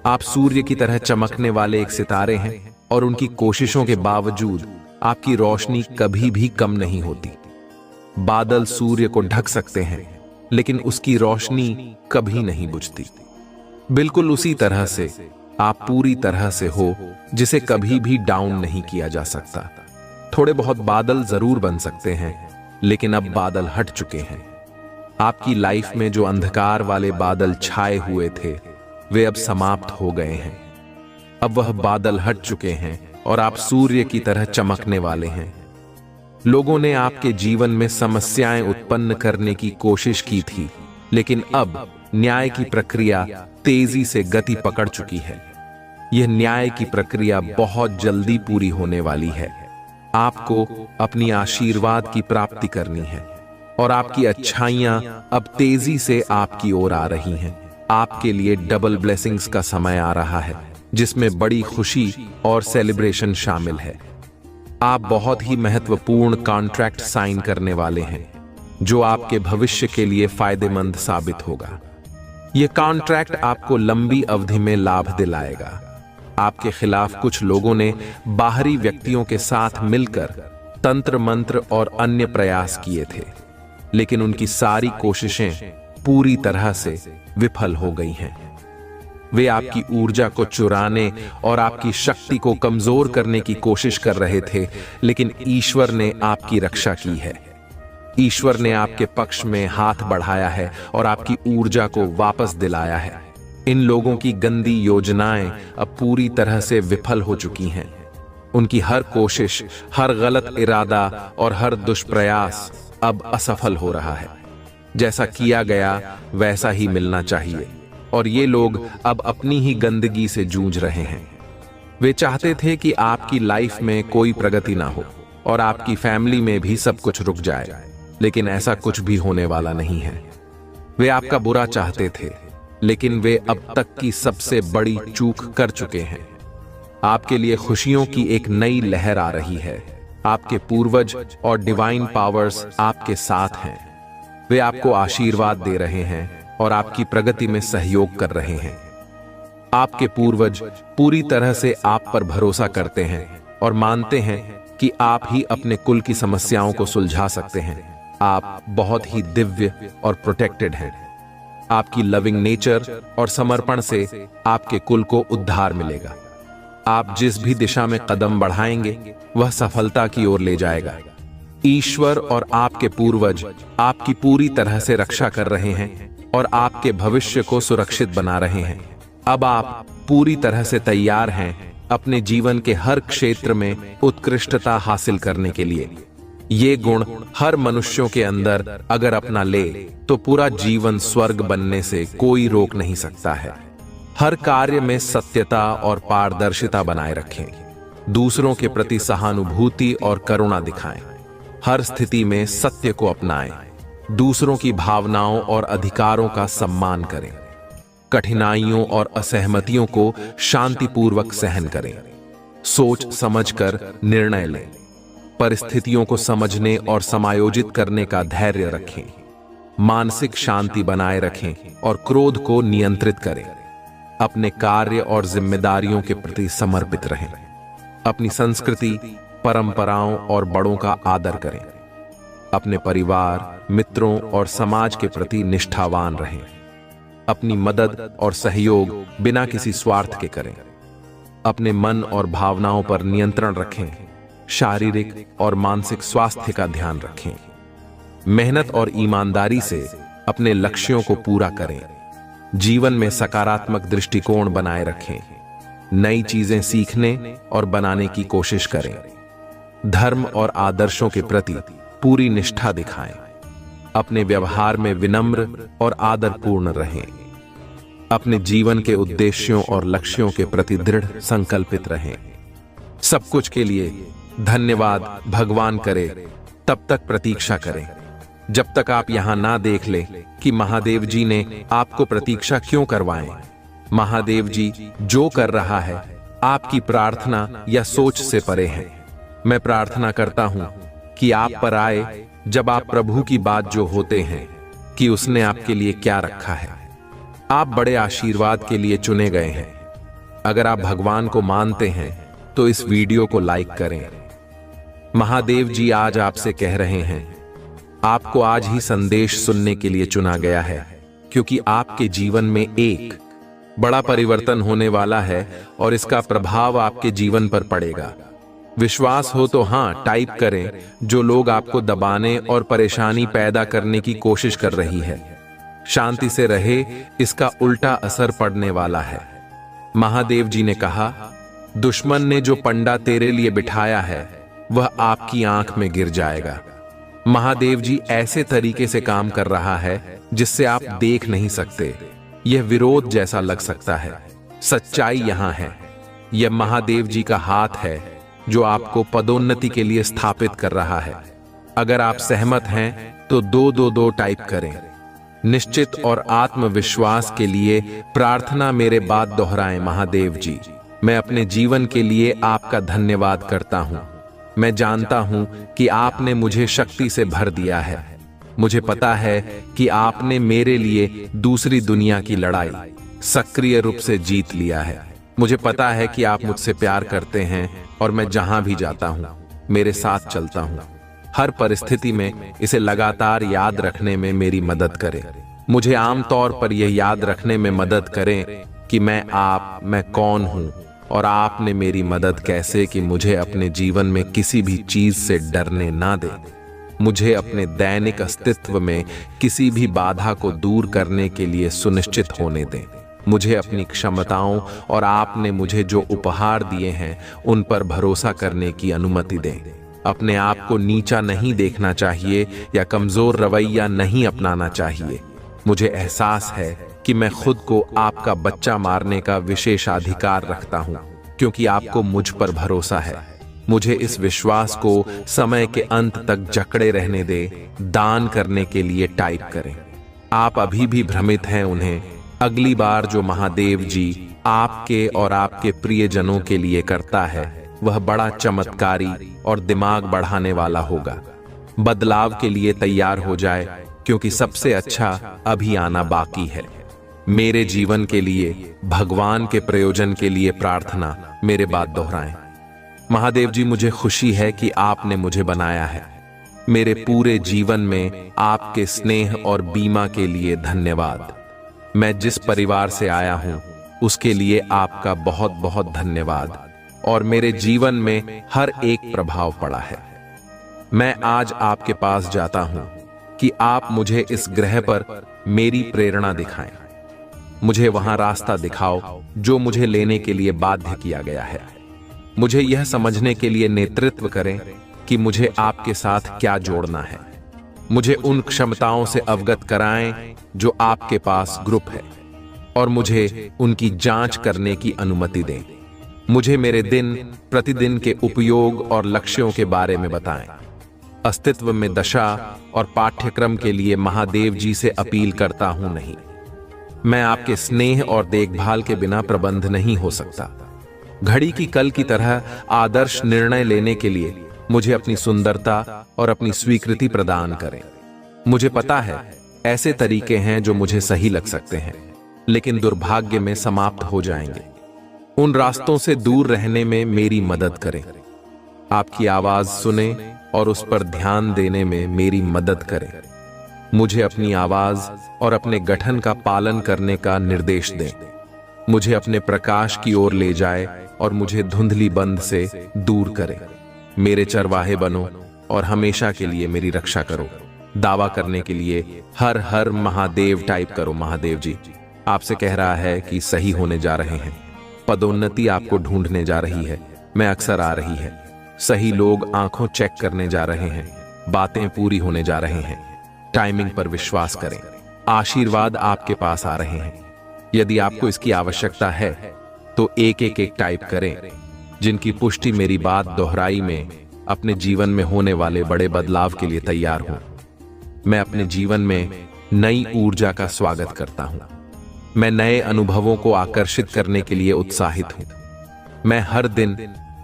आप सूर्य की तरह चमकने वाले एक सितारे हैं और उनकी कोशिशों के बावजूद आपकी रोशनी कभी भी कम नहीं होती। बादल सूर्य को ढक सकते हैं, लेकिन उसकी रोशनी कभी नहीं बुझती। बिल्कुल उसी तरह से आप पूरी तरह से हो जिसे कभी भी डाउन नहीं किया जा सकता। थोड़े बहुत बादल जरूर बन सकते हैं, लेकिन अब बादल हट चुके हैं। आपकी लाइफ में जो अंधकार वाले बादल छाए हुए थे वे अब समाप्त हो गए हैं। अब वह बादल हट चुके हैं और आप सूर्य की तरह चमकने वाले हैं। लोगों ने आपके जीवन में समस्याएं उत्पन्न करने की कोशिश की थी, लेकिन अब न्याय की प्रक्रिया तेजी से गति पकड़ चुकी है। यह न्याय की प्रक्रिया बहुत जल्दी पूरी होने वाली है। आपको अपनी आशीर्वाद की प्राप्ति करनी है और आपकी अच्छाइयां अब तेजी से आपकी ओर आ रही हैं। आपके लिए डबल ब्लेसिंग्स का समय आ रहा है, जिसमें बड़ी खुशी और सेलिब्रेशन शामिल है। आप बहुत ही महत्वपूर्ण कॉन्ट्रैक्ट साइन करने वाले हैं, जो आपके भविष्य के लिए फायदेमंद साबित होगा। ये कॉन्ट्रैक्ट आपको लंबी अवधि में लाभ दिलाएगा। आपके खिलाफ कुछ लोगों ने बाहरी व्यक्तियों के साथ मिलकर तंत्र मंत्र और अन्य प्रयास किए थे, लेकिन उनकी सारी कोशिशें पूरी तरह से विफल हो गई हैं। वे आपकी ऊर्जा को चुराने और आपकी शक्ति को कमजोर करने की कोशिश कर रहे थे, लेकिन ईश्वर ने आपकी रक्षा की है। ईश्वर ने आपके पक्ष में हाथ बढ़ाया है और आपकी ऊर्जा को वापस दिलाया है। इन लोगों की गंदी योजनाएं अब पूरी तरह से विफल हो चुकी हैं। उनकी हर कोशिश, हर गलत इरादा और हर दुष्प्रयास अब असफल हो रहा है। जैसा किया गया वैसा ही मिलना चाहिए, और ये लोग अब अपनी ही गंदगी से जूझ रहे हैं। वे चाहते थे कि आपकी लाइफ में कोई प्रगति ना हो और आपकी फैमिली में भी सब कुछ रुक जाए, लेकिन ऐसा कुछ भी होने वाला नहीं है। वे आपका बुरा चाहते थे, लेकिन वे अब तक की सबसे बड़ी चूक कर चुके हैं। आपके लिए खुशियों की एक नई लहर आ रही है। आपके पूर्वज और डिवाइन पावर्स आपके साथ हैं। वे आपको आशीर्वाद दे रहे हैं और आपकी प्रगति में सहयोग कर रहे हैं। आपके पूर्वज पूरी तरह से आप पर भरोसा करते हैं और मानते हैं कि आप ही अपने कुल की समस्याओं को सुलझा सकते हैं। आप बहुत ही दिव्य और प्रोटेक्टेड हैं। आपकी लविंग नेचर और समर्पण से आपके कुल को उद्धार मिलेगा। आप जिस भी दिशा में कदम बढ़ाएंगे वह सफलता की ओर ले जाएगा। ईश्वर और आपके पूर्वज आपकी पूरी तरह से रक्षा कर रहे हैं और आपके भविष्य को सुरक्षित बना रहे हैं। अब आप पूरी तरह से तैयार हैं अपने जीवन के हर क्षेत्र में उत्कृष्टता हासिल करने के लिए। ये गुण हर मनुष्यों के अंदर अगर अपना ले तो पूरा जीवन स्वर्ग बनने से कोई रोक नहीं सकता है। हर कार्य में सत्यता और पारदर्शिता बनाए रखें। दूसरों के प्रति सहानुभूति और करुणा दिखाएं। हर स्थिति में सत्य को अपनाएं। दूसरों की भावनाओं और अधिकारों का सम्मान करें। कठिनाइयों और असहमतियों को शांतिपूर्वक सहन करें। सोच समझकर निर्णय लें। परिस्थितियों को समझने और समायोजित करने का धैर्य रखें। मानसिक शांति बनाए रखें और क्रोध को नियंत्रित करें। अपने कार्य और जिम्मेदारियों के प्रति समर्पित रहें। अपनी संस्कृति, परंपराओं और बड़ों का आदर करें। अपने परिवार, मित्रों और समाज के प्रति निष्ठावान रहें। अपनी मदद और सहयोग बिना किसी स्वार्थ के करें। अपने मन और भावनाओं पर नियंत्रण रखें। शारीरिक और मानसिक स्वास्थ्य का ध्यान रखें। मेहनत और ईमानदारी से अपने लक्ष्यों को पूरा करें। जीवन में सकारात्मक दृष्टिकोण बनाए रखें। नई चीजें सीखने और बनाने की कोशिश करें। धर्म और आदर्शों के प्रति पूरी निष्ठा दिखाएं। अपने व्यवहार में विनम्र और आदरपूर्ण रहें। अपने जीवन के उद्देश्यों और लक्ष्यों के प्रति दृढ़ संकल्पित रहें। सब कुछ के लिए धन्यवाद भगवान करे, तब तक प्रतीक्षा करें जब तक आप यहां ना देख ले कि महादेव जी ने आपको प्रतीक्षा क्यों करवाएं। महादेव जी जो कर रहा है आपकी प्रार्थना या सोच से परे है। मैं प्रार्थना करता हूं कि आप पर आए जब आप प्रभु की बात जो होते हैं कि उसने आपके लिए क्या रखा है। आप बड़े आशीर्वाद के लिए चुने गए हैं। अगर आप भगवान को मानते हैं तो इस वीडियो को लाइक करें। महादेव जी आज आपसे कह रहे हैं, आपको आज ही संदेश सुनने के लिए चुना गया है, क्योंकि आपके जीवन में एक बड़ा परिवर्तन होने वाला है और इसका प्रभाव आपके जीवन पर पड़ेगा। विश्वास हो तो हां टाइप करें। जो लोग आपको दबाने और परेशानी पैदा करने की कोशिश कर रही है, शांति से रहे, इसका उल्टा असर पड़ने वाला है। महादेव जी ने कहा, दुश्मन ने जो पंडा तेरे लिए बिठाया है वह आपकी आंख में गिर जाएगा। महादेव जी ऐसे तरीके से काम कर रहा है जिससे आप देख नहीं सकते। यह विरोध जैसा लग सकता है। सच्चाई यहां है। यह महादेव जी का हाथ है जो आपको पदोन्नति के लिए स्थापित कर रहा है। अगर आप सहमत हैं तो 222 टाइप करें। निश्चित और आत्मविश्वास के लिए प्रार्थना मेरे बाद दोहराएं। महादेव जी, मैं अपने जीवन के लिए आपका धन्यवाद करता हूं। मैं जानता हूं कि आपने मुझे शक्ति से भर दिया है। मुझे पता है कि आपने मेरे लिए दूसरी दुनिया की लड़ाई सक्रिय रूप से जीत लिया है। मुझे पता है कि आप मुझसे प्यार करते हैं और मैं जहां भी जाता हूं, मेरे साथ चलता हूं। हर परिस्थिति में इसे लगातार याद रखने में मेरी मदद करें। मुझे आमतौर पर यह याद रखने में मदद करें कि मैं कौन हूं और आपने मेरी मदद कैसे कि मुझे अपने जीवन में किसी भी चीज से डरने ना दे। मुझे अपने दैनिक अस्तित्व में किसी भी बाधा को दूर करने के लिए सुनिश्चित होने दें। मुझे अपनी क्षमताओं और आपने मुझे जो उपहार दिए हैं उन पर भरोसा करने की अनुमति दें। अपने आप को नीचा नहीं देखना चाहिए या कमजोर रवैया नहीं अपनाना चाहिए। मुझे एहसास है कि मैं खुद को आपका बच्चा मारने का विशेषाधिकार रखता हूं, क्योंकि आपको मुझ पर भरोसा है। मुझे इस विश्वास को समय के अंत तक जकड़े रहने दे। दान करने के लिए टाइप करें। आप अभी भी भ्रमित हैं उन्हें। अगली बार जो महादेव जी आपके और आपके प्रियजनों के लिए करता है वह बड़ा चमत्कारी और दिमाग बढ़ाने वाला होगा। बदलाव के लिए तैयार हो जाए, क्योंकि सबसे अच्छा अभी आना बाकी है। मेरे जीवन के लिए, भगवान के प्रयोजन के लिए प्रार्थना मेरे बाद दोहराएं। महादेव जी, मुझे खुशी है कि आपने मुझे बनाया है। मेरे पूरे जीवन में आपके स्नेह और बीमा के लिए धन्यवाद। मैं जिस परिवार से आया हूं उसके लिए आपका बहुत बहुत धन्यवाद, और मेरे जीवन में हर एक प्रभाव पड़ा है। मैं आज आपके पास जाता हूं कि आप मुझे इस ग्रह पर मेरी प्रेरणा दिखाएं। मुझे वहां रास्ता दिखाओ जो मुझे लेने के लिए बाध्य किया गया है। मुझे यह समझने के लिए नेतृत्व करें कि मुझे आपके साथ क्या जोड़ना है। मुझे उन क्षमताओं से अवगत कराएं जो आपके पास ग्रुप है, और मुझे उनकी जांच करने की अनुमति दें। मुझे मेरे दिन प्रतिदिन के उपयोग और लक्ष्यों के बारे में बताएं। अस्तित्व में दशा और पाठ्यक्रम के लिए महादेव जी से अपील करता हूं नहीं। मैं आपके स्नेह और देखभाल के बिना प्रबंध नहीं हो सकता। घड़ी की कल की तरह आदर्श निर्णय लेने के लिए मुझे अपनी सुंदरता और अपनी स्वीकृति प्रदान करें। मुझे पता है ऐसे तरीके हैं जो मुझे सही लग सकते हैं, लेकिन दुर्भाग्य में समाप्त हो जाएंगे। उन रास्तों से दूर रहने में मेरी मदद करें। आपकी आवाज सुने और उस पर ध्यान देने में मेरी मदद करें। मुझे अपनी आवाज और अपने गठन का पालन करने का निर्देश दें। मुझे अपने प्रकाश की ओर ले जाए और मुझे धुंधली बंध से दूर करें। मेरे चरवाहे बनो और हमेशा के लिए मेरी रक्षा करो। दावा करने के लिए हर हर महादेव टाइप करो। महादेव जी आपसे कह रहा है कि सही होने जा रहे हैं। पदोन्नति आपको ढूंढने जा रही है। मैं अक्सर आ रही है। सही लोग आंखों चेक करने जा रहे हैं। बातें पूरी होने जा रहे हैं। टाइमिंग पर विश्वास करें। आशीर्वाद आपके पास आ रहे हैं। यदि आपको इसकी आवश्यकता है तो एक एक एक टाइप करें, जिनकी पुष्टि मेरी बात दोहराई में अपने जीवन में होने वाले बड़े बदलाव के लिए तैयार हूं। मैं अपने जीवन में नई ऊर्जा का स्वागत करता हूं। मैं नए अनुभवों को आकर्षित करने के लिए उत्साहित हूं। मैं हर दिन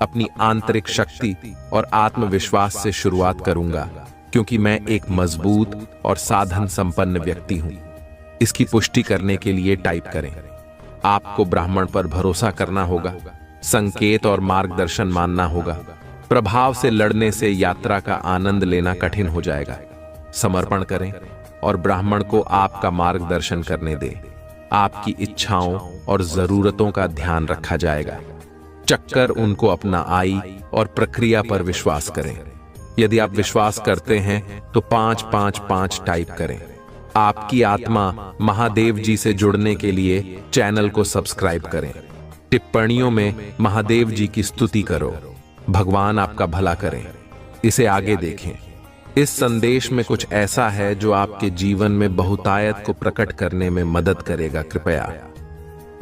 अपनी आंतरिक शक्ति और आत्मविश्वास से शुरुआत करूंगा, क्योंकि मैं एक मजबूत और साधन संपन्न व्यक्ति हूं। इसकी पुष्टि करने के लिए टाइप करें। आपको ब्राह्मण पर भरोसा करना होगा। संकेत और मार्गदर्शन मानना होगा। प्रभाव से लड़ने से यात्रा का आनंद लेना कठिन हो जाएगा। समर्पण करें और ब्राह्मण को आपका मार्गदर्शन करने दें। आपकी इच्छाओं और जरूरतों का ध्यान रखा जाएगा। चक्कर उनको अपना आई और प्रक्रिया पर विश्वास करें। यदि आप विश्वास करते हैं तो 555 टाइप करें। आपकी आत्मा महादेव जी से जुड़ने के लिए चैनल को सब्सक्राइब करें। टिप्पणियों में महादेव जी की स्तुति करो। भगवान आपका भला करें। इसे आगे देखें। इस संदेश में कुछ ऐसा है जो आपके जीवन में बहुतायत को प्रकट करने में मदद करेगा। कृपया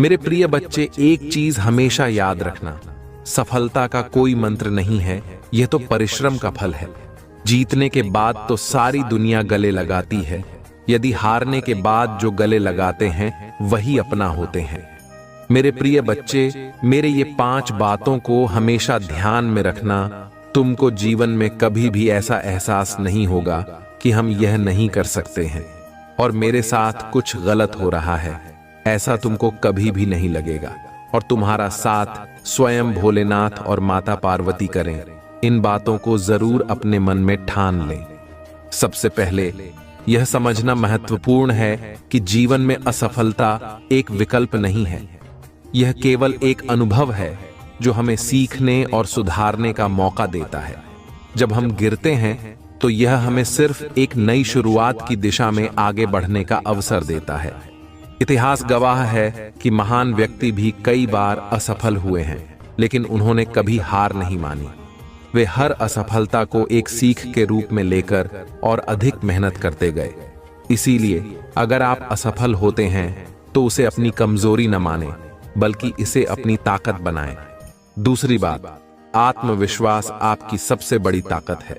मेरे प्रिय बच्चे, एक चीज हमेशा याद रखना, सफलता का कोई मंत्र नहीं है, यह तो परिश्रम का फल है। जीतने के बाद तो सारी दुनिया गले लगाती है। यदि हारने के बाद जो गले लगाते हैं वही अपना होते हैं। मेरे प्रिय बच्चे, मेरे ये 5 बातों को हमेशा ध्यान में रखना। तुमको जीवन में कभी भी ऐसा एहसास नहीं होगा कि हम यह नहीं कर सकते हैं और मेरे साथ कुछ गलत हो रहा है, ऐसा तुमको कभी भी नहीं लगेगा और तुम्हारा साथ स्वयं भोलेनाथ और माता पार्वती करें, इन बातों को जरूर अपने मन में ठान लें। सबसे पहले यह समझना महत्वपूर्ण है कि जीवन में असफलता एक विकल्प नहीं है, यह केवल एक अनुभव है जो हमें सीखने और सुधारने का मौका देता है। जब हम गिरते हैं तो यह हमें सिर्फ एक नई शुरुआत की दिशा में आगे बढ़ने का अवसर देता है। इतिहास गवाह है कि महान व्यक्ति भी कई बार असफल हुए हैं, लेकिन उन्होंने कभी हार नहीं मानी। वे हर असफलता को एक सीख के रूप में लेकर और अधिक मेहनत करते गए। इसीलिए अगर आप असफल होते हैं तो उसे अपनी कमजोरी न मानें, बल्कि इसे अपनी ताकत बनाएं। दूसरी बात, आत्मविश्वास आपकी सबसे बड़ी ताकत है।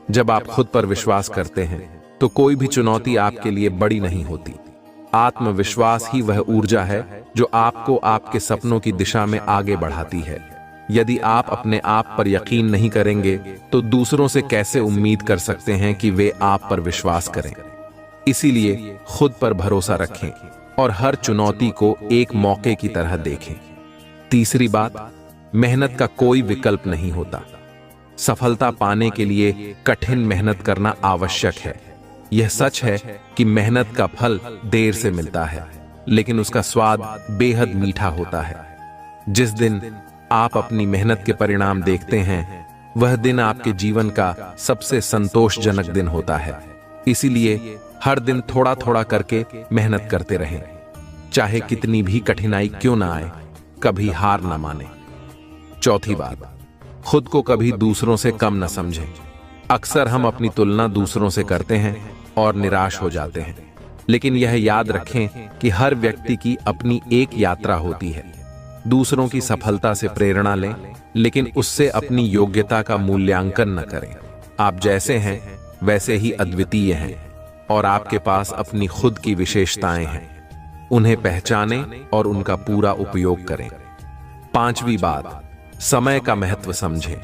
जब आप खुद पर विश्वास करते हैं तो कोई भी चुनौती आपके लिए बड़ी नहीं होती। आत्मविश्वास ही वह ऊर्जा है जो आपको आपके सपनों की दिशा में आगे बढ़ाती है। यदि आप अपने आप पर यकीन नहीं करेंगे तो दूसरों से कैसे उम्मीद कर सकते हैं कि वे आप पर विश्वास करें। इसीलिए खुद पर भरोसा रखें और हर चुनौती को एक मौके की तरह देखें। तीसरी बात, मेहनत का कोई विकल्प नहीं होता। सफलता पाने के लिए कठिन मेहनत करना आवश्यक है। यह सच है कि मेहनत का फल देर से मिलता है, लेकिन उसका स्वाद बेहद मीठा होता है। जिस दिन आप अपनी मेहनत के परिणाम देखते हैं, वह दिन आपके जीवन का सबसे संतोषजनक दिन होता है। इसीलिए हर दिन थोड़ा थोड़ा करके मेहनत करते रहें, चाहे कितनी भी कठिनाई क्यों ना आए, कभी हार ना माने। चौथी बात, खुद को कभी दूसरों से कम न समझें। अक्सर हम अपनी तुलना दूसरों से करते हैं और निराश हो जाते हैं, लेकिन यह याद रखें कि हर व्यक्ति की अपनी एक यात्रा होती है। दूसरों की सफलता से प्रेरणा लें, लेकिन उससे अपनी योग्यता का मूल्यांकन न करें। आप जैसे हैं वैसे ही अद्वितीय हैं और आपके पास अपनी खुद की विशेषताएं हैं। उन्हें पहचानें और उनका पूरा उपयोग करें। पांचवी बात, समय का महत्व समझें।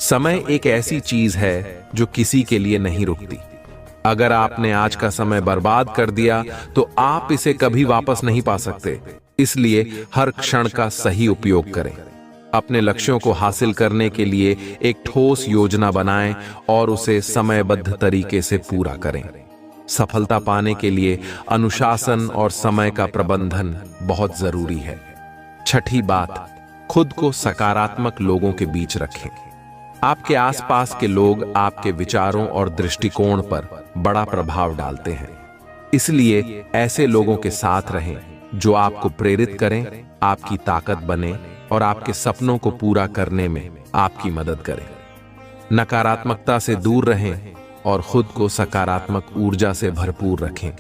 समय एक ऐसी चीज है जो किसी के लिए नहीं रुकती। अगर आपने आज का समय बर्बाद कर दिया तो आप इसे कभी वापस नहीं पा सकते। इसलिए हर क्षण का सही उपयोग करें। अपने लक्ष्यों को हासिल करने के लिए एक ठोस योजना बनाएं और उसे समयबद्ध तरीके से पूरा करें। सफलता पाने के लिए अनुशासन और समय का प्रबंधन बहुत जरूरी है। छठी बात, खुद को सकारात्मक लोगों के बीच रखें। आपके आसपास के लोग आपके विचारों और दृष्टिकोण पर बड़ा प्रभाव डालते हैं। इसलिए ऐसे लोगों के साथ रहें जो आपको प्रेरित करें, आपकी ताकत बने और आपके सपनों को पूरा करने में आपकी मदद करें। नकारात्मकता से दूर रहें और खुद को सकारात्मक ऊर्जा से भरपूर रखें।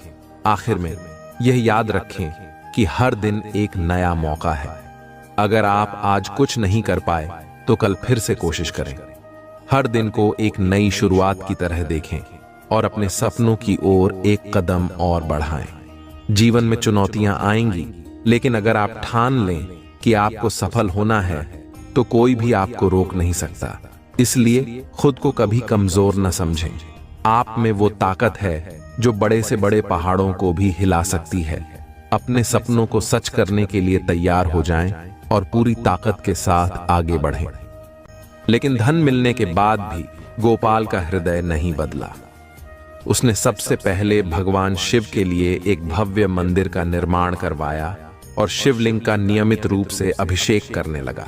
आखिर में यह याद रखें कि हर दिन एक नया मौका है। अगर आप आज कुछ नहीं कर पाए तो कल फिर से कोशिश करें। हर दिन को एक नई शुरुआत की तरह देखें और अपने सपनों की ओर एक कदम और बढ़ाएं। जीवन में चुनौतियां आएंगी, लेकिन अगर आप ठान लें कि आपको सफल होना है तो कोई भी आपको रोक नहीं सकता। इसलिए खुद को कभी कमजोर न समझें। आप में वो ताकत है जो बड़े से बड़े पहाड़ों को भी हिला सकती है। अपने सपनों को सच करने के लिए तैयार हो जाएं और पूरी ताकत के साथ आगे बढ़ें। लेकिन धन मिलने के बाद भी गोपाल का हृदय नहीं बदला। उसने सबसे पहले भगवान शिव के लिए एक भव्य मंदिर का निर्माण करवाया और शिवलिंग का नियमित रूप से अभिषेक करने लगा।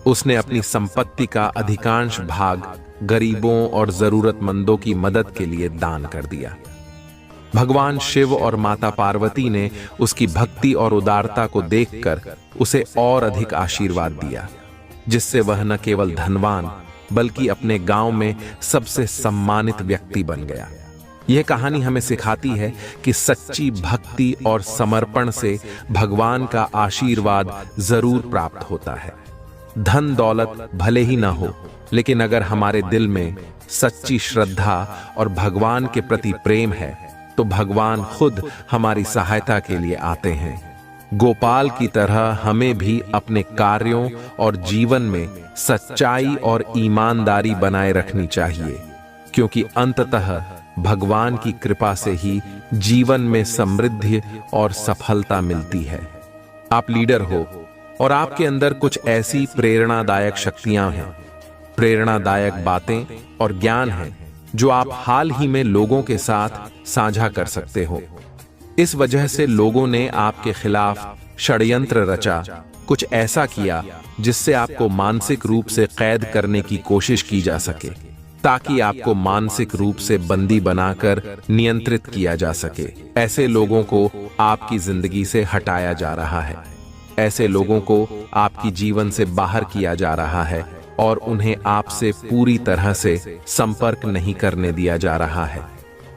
उसने अपनी संपत्ति का अधिकांश भाग गरीबों और जरूरतमंदों की मदद के लिए दान कर दिया। भगवान शिव और माता पार्वती ने उसकी भक्ति और उदारता को देखकर उसे और अधिक आशीर्वाद दिया, जिससे वह न केवल धनवान बल्कि अपने गांव में सबसे सम्मानित व्यक्ति बन गया। यह कहानी हमें सिखाती है कि सच्ची भक्ति और समर्पण से भगवान का आशीर्वाद जरूर प्राप्त होता है। धन दौलत भले ही ना हो, लेकिन अगर हमारे दिल में सच्ची श्रद्धा और भगवान के प्रति प्रेम है तो भगवान खुद हमारी सहायता के लिए आते हैं। गोपाल की तरह हमें भी अपने कार्यों और जीवन में सच्चाई और ईमानदारी बनाए रखनी चाहिए, क्योंकि अंततः भगवान की कृपा से ही जीवन में समृद्धि और सफलता मिलती है। आप लीडर हो और आपके अंदर कुछ ऐसी प्रेरणादायक शक्तियां हैं, प्रेरणादायक बातें और ज्ञान है जो आप हाल ही में लोगों के साथ साझा कर सकते हो। इस वजह से लोगों ने आपके खिलाफ षड्यंत्र रचा, कुछ ऐसा किया जिससे आपको मानसिक रूप से कैद करने की कोशिश की जा सके, ताकि आपको मानसिक रूप से बंदी बनाकर नियंत्रित किया जा सके। ऐसे लोगों को आपकी जिंदगी से हटाया जा रहा है, ऐसे लोगों को आपकी जीवन से बाहर किया जा रहा है और उन्हें आपसे पूरी तरह से संपर्क नहीं करने दिया जा रहा है।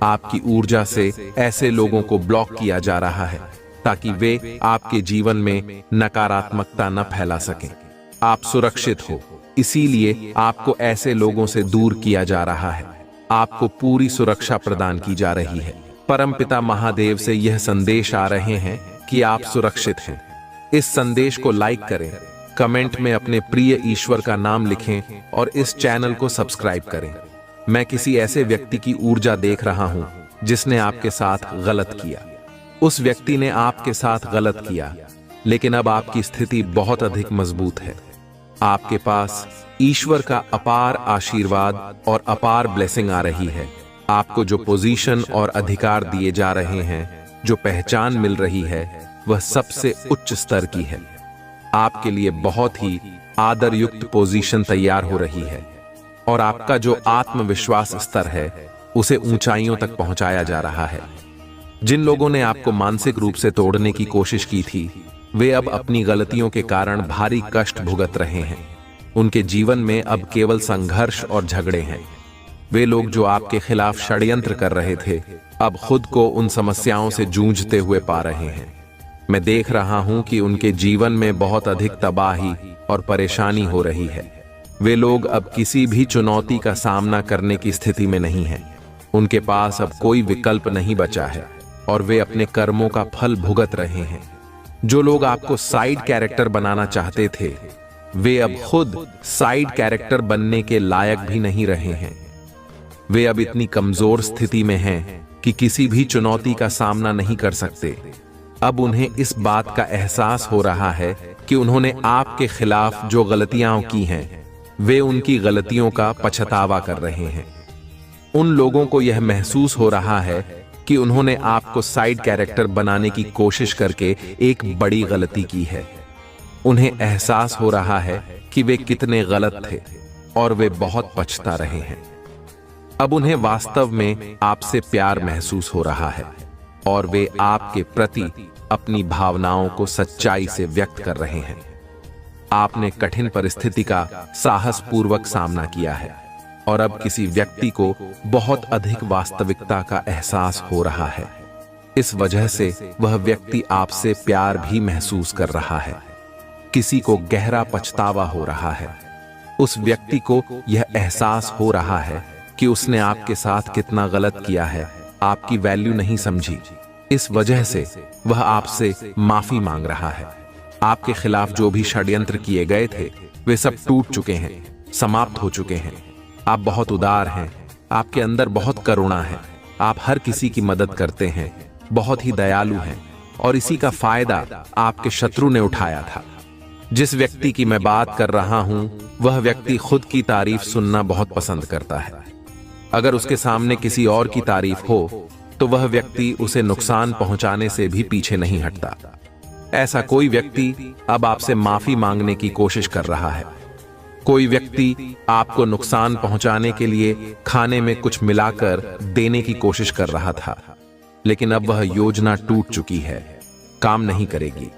आपकी ऊर्जा से ऐसे लोगों को ब्लॉक किया जा रहा है ताकि वे आपके जीवन में नकारात्मकता न फैला सकें। आप सुरक्षित हो, इसीलिए आपको ऐसे लोगों से दूर किया जा रहा है। आपको पूरी सुरक्षा प्रदान की जा रही है। परमपिता महादेव से यह संदेश आ रहे हैं कि आप सुरक्षित हैं। इस संदेश को लाइक करें, कमेंट में अपने प्रिय ईश्वर का नाम लिखें और इस चैनल को सब्सक्राइब करें। मैं किसी ऐसे व्यक्ति की ऊर्जा देख रहा हूं जिसने आपके साथ गलत किया। उस व्यक्ति ने आपके साथ गलत किया, लेकिन अब आपकी स्थिति बहुत अधिक मजबूत है। आपके पास ईश्वर का अपार आशीर्वाद और अपार ब्लेसिंग आ रही है। आपको जो पोजीशन और अधिकार दिए जा रहे हैं, जो पहचान मिल रही है, वह सबसे उच्च स्तर की है। आपके लिए बहुत ही आदरयुक्त पोजीशन तैयार हो रही है और आपका जो आत्मविश्वास स्तर है उसे ऊंचाइयों तक पहुंचाया जा रहा है। जिन लोगों ने आपको मानसिक रूप से तोड़ने की कोशिश की थी, वे अब अपनी गलतियों के कारण भारी कष्ट भुगत रहे हैं। उनके जीवन में अब केवल संघर्ष और झगड़े हैं। वे लोग जो आपके खिलाफ षड्यंत्र कर रहे थे, अब खुद को उन समस्याओं से जूझते हुए पा रहे हैं। मैं देख रहा हूं कि उनके जीवन में बहुत अधिक तबाही और परेशानी हो रही है। वे लोग अब किसी भी चुनौती का सामना करने की स्थिति में नहीं हैं। उनके पास अब कोई विकल्प नहीं बचा है और वे अपने कर्मों का फल भुगत रहे हैं। जो लोग आपको साइड कैरेक्टर बनाना चाहते थे, वे अब खुद साइड कैरेक्टर बनने के लायक भी नहीं रहे हैं। वे अब इतनी कमजोर स्थिति में हैं कि किसी भी चुनौती का सामना नहीं कर सकते। अब उन्हें इस बात का एहसास हो रहा है कि उन्होंने आपके खिलाफ जो गलतियां की हैं, वे उनकी गलतियों का पछतावा कर रहे हैं। उन लोगों को यह महसूस हो रहा है कि उन्होंने आपको साइड कैरेक्टर बनाने की कोशिश करके एक बड़ी गलती की है। उन्हें एहसास हो रहा है कि वे कितने गलत थे और वे बहुत पछता रहे हैं। अब उन्हें वास्तव में आपसे प्यार महसूस हो रहा है और वे आपके प्रति अपनी भावनाओं को सच्चाई से व्यक्त कर रहे हैं। आपने कठिन परिस्थिति का साहसपूर्वक सामना किया है और अब किसी व्यक्ति को बहुत अधिक वास्तविकता का एहसास हो रहा है। इस वजह से वह व्यक्ति आपसे प्यार भी महसूस कर रहा है। किसी को गहरा पछतावा हो रहा है। उस व्यक्ति को यह एहसास हो रहा है कि उसने आपके साथ कितना गलत किया है, आपकी वैल्यू नहीं समझी। इस वजह से वह आपसे माफी मांग रहा है। आपके खिलाफ जो भी षड्यंत्र किए गए थे, वे सब टूट चुके हैं, समाप्त हो चुके हैं। आप बहुत उदार हैं, आपके अंदर बहुत करुणा है, आप हर किसी की मदद करते हैं, बहुत ही दयालु हैं और इसी का फायदा आपके शत्रु ने उठाया था। जिस व्यक्ति की मैं बात कर रहा हूं, वह व्यक्ति खुद की तारीफ सुनना बहुत पसंद करता है। अगर उसके सामने किसी और की तारीफ हो तो वह व्यक्ति उसे नुकसान पहुंचाने से भी पीछे नहीं हटता। ऐसा कोई व्यक्ति अब आपसे माफी मांगने की कोशिश कर रहा है। कोई व्यक्ति आपको नुकसान पहुंचाने के लिए खाने में कुछ मिलाकर देने की कोशिश कर रहा था, लेकिन अब वह योजना टूट चुकी है, काम नहीं करेगी,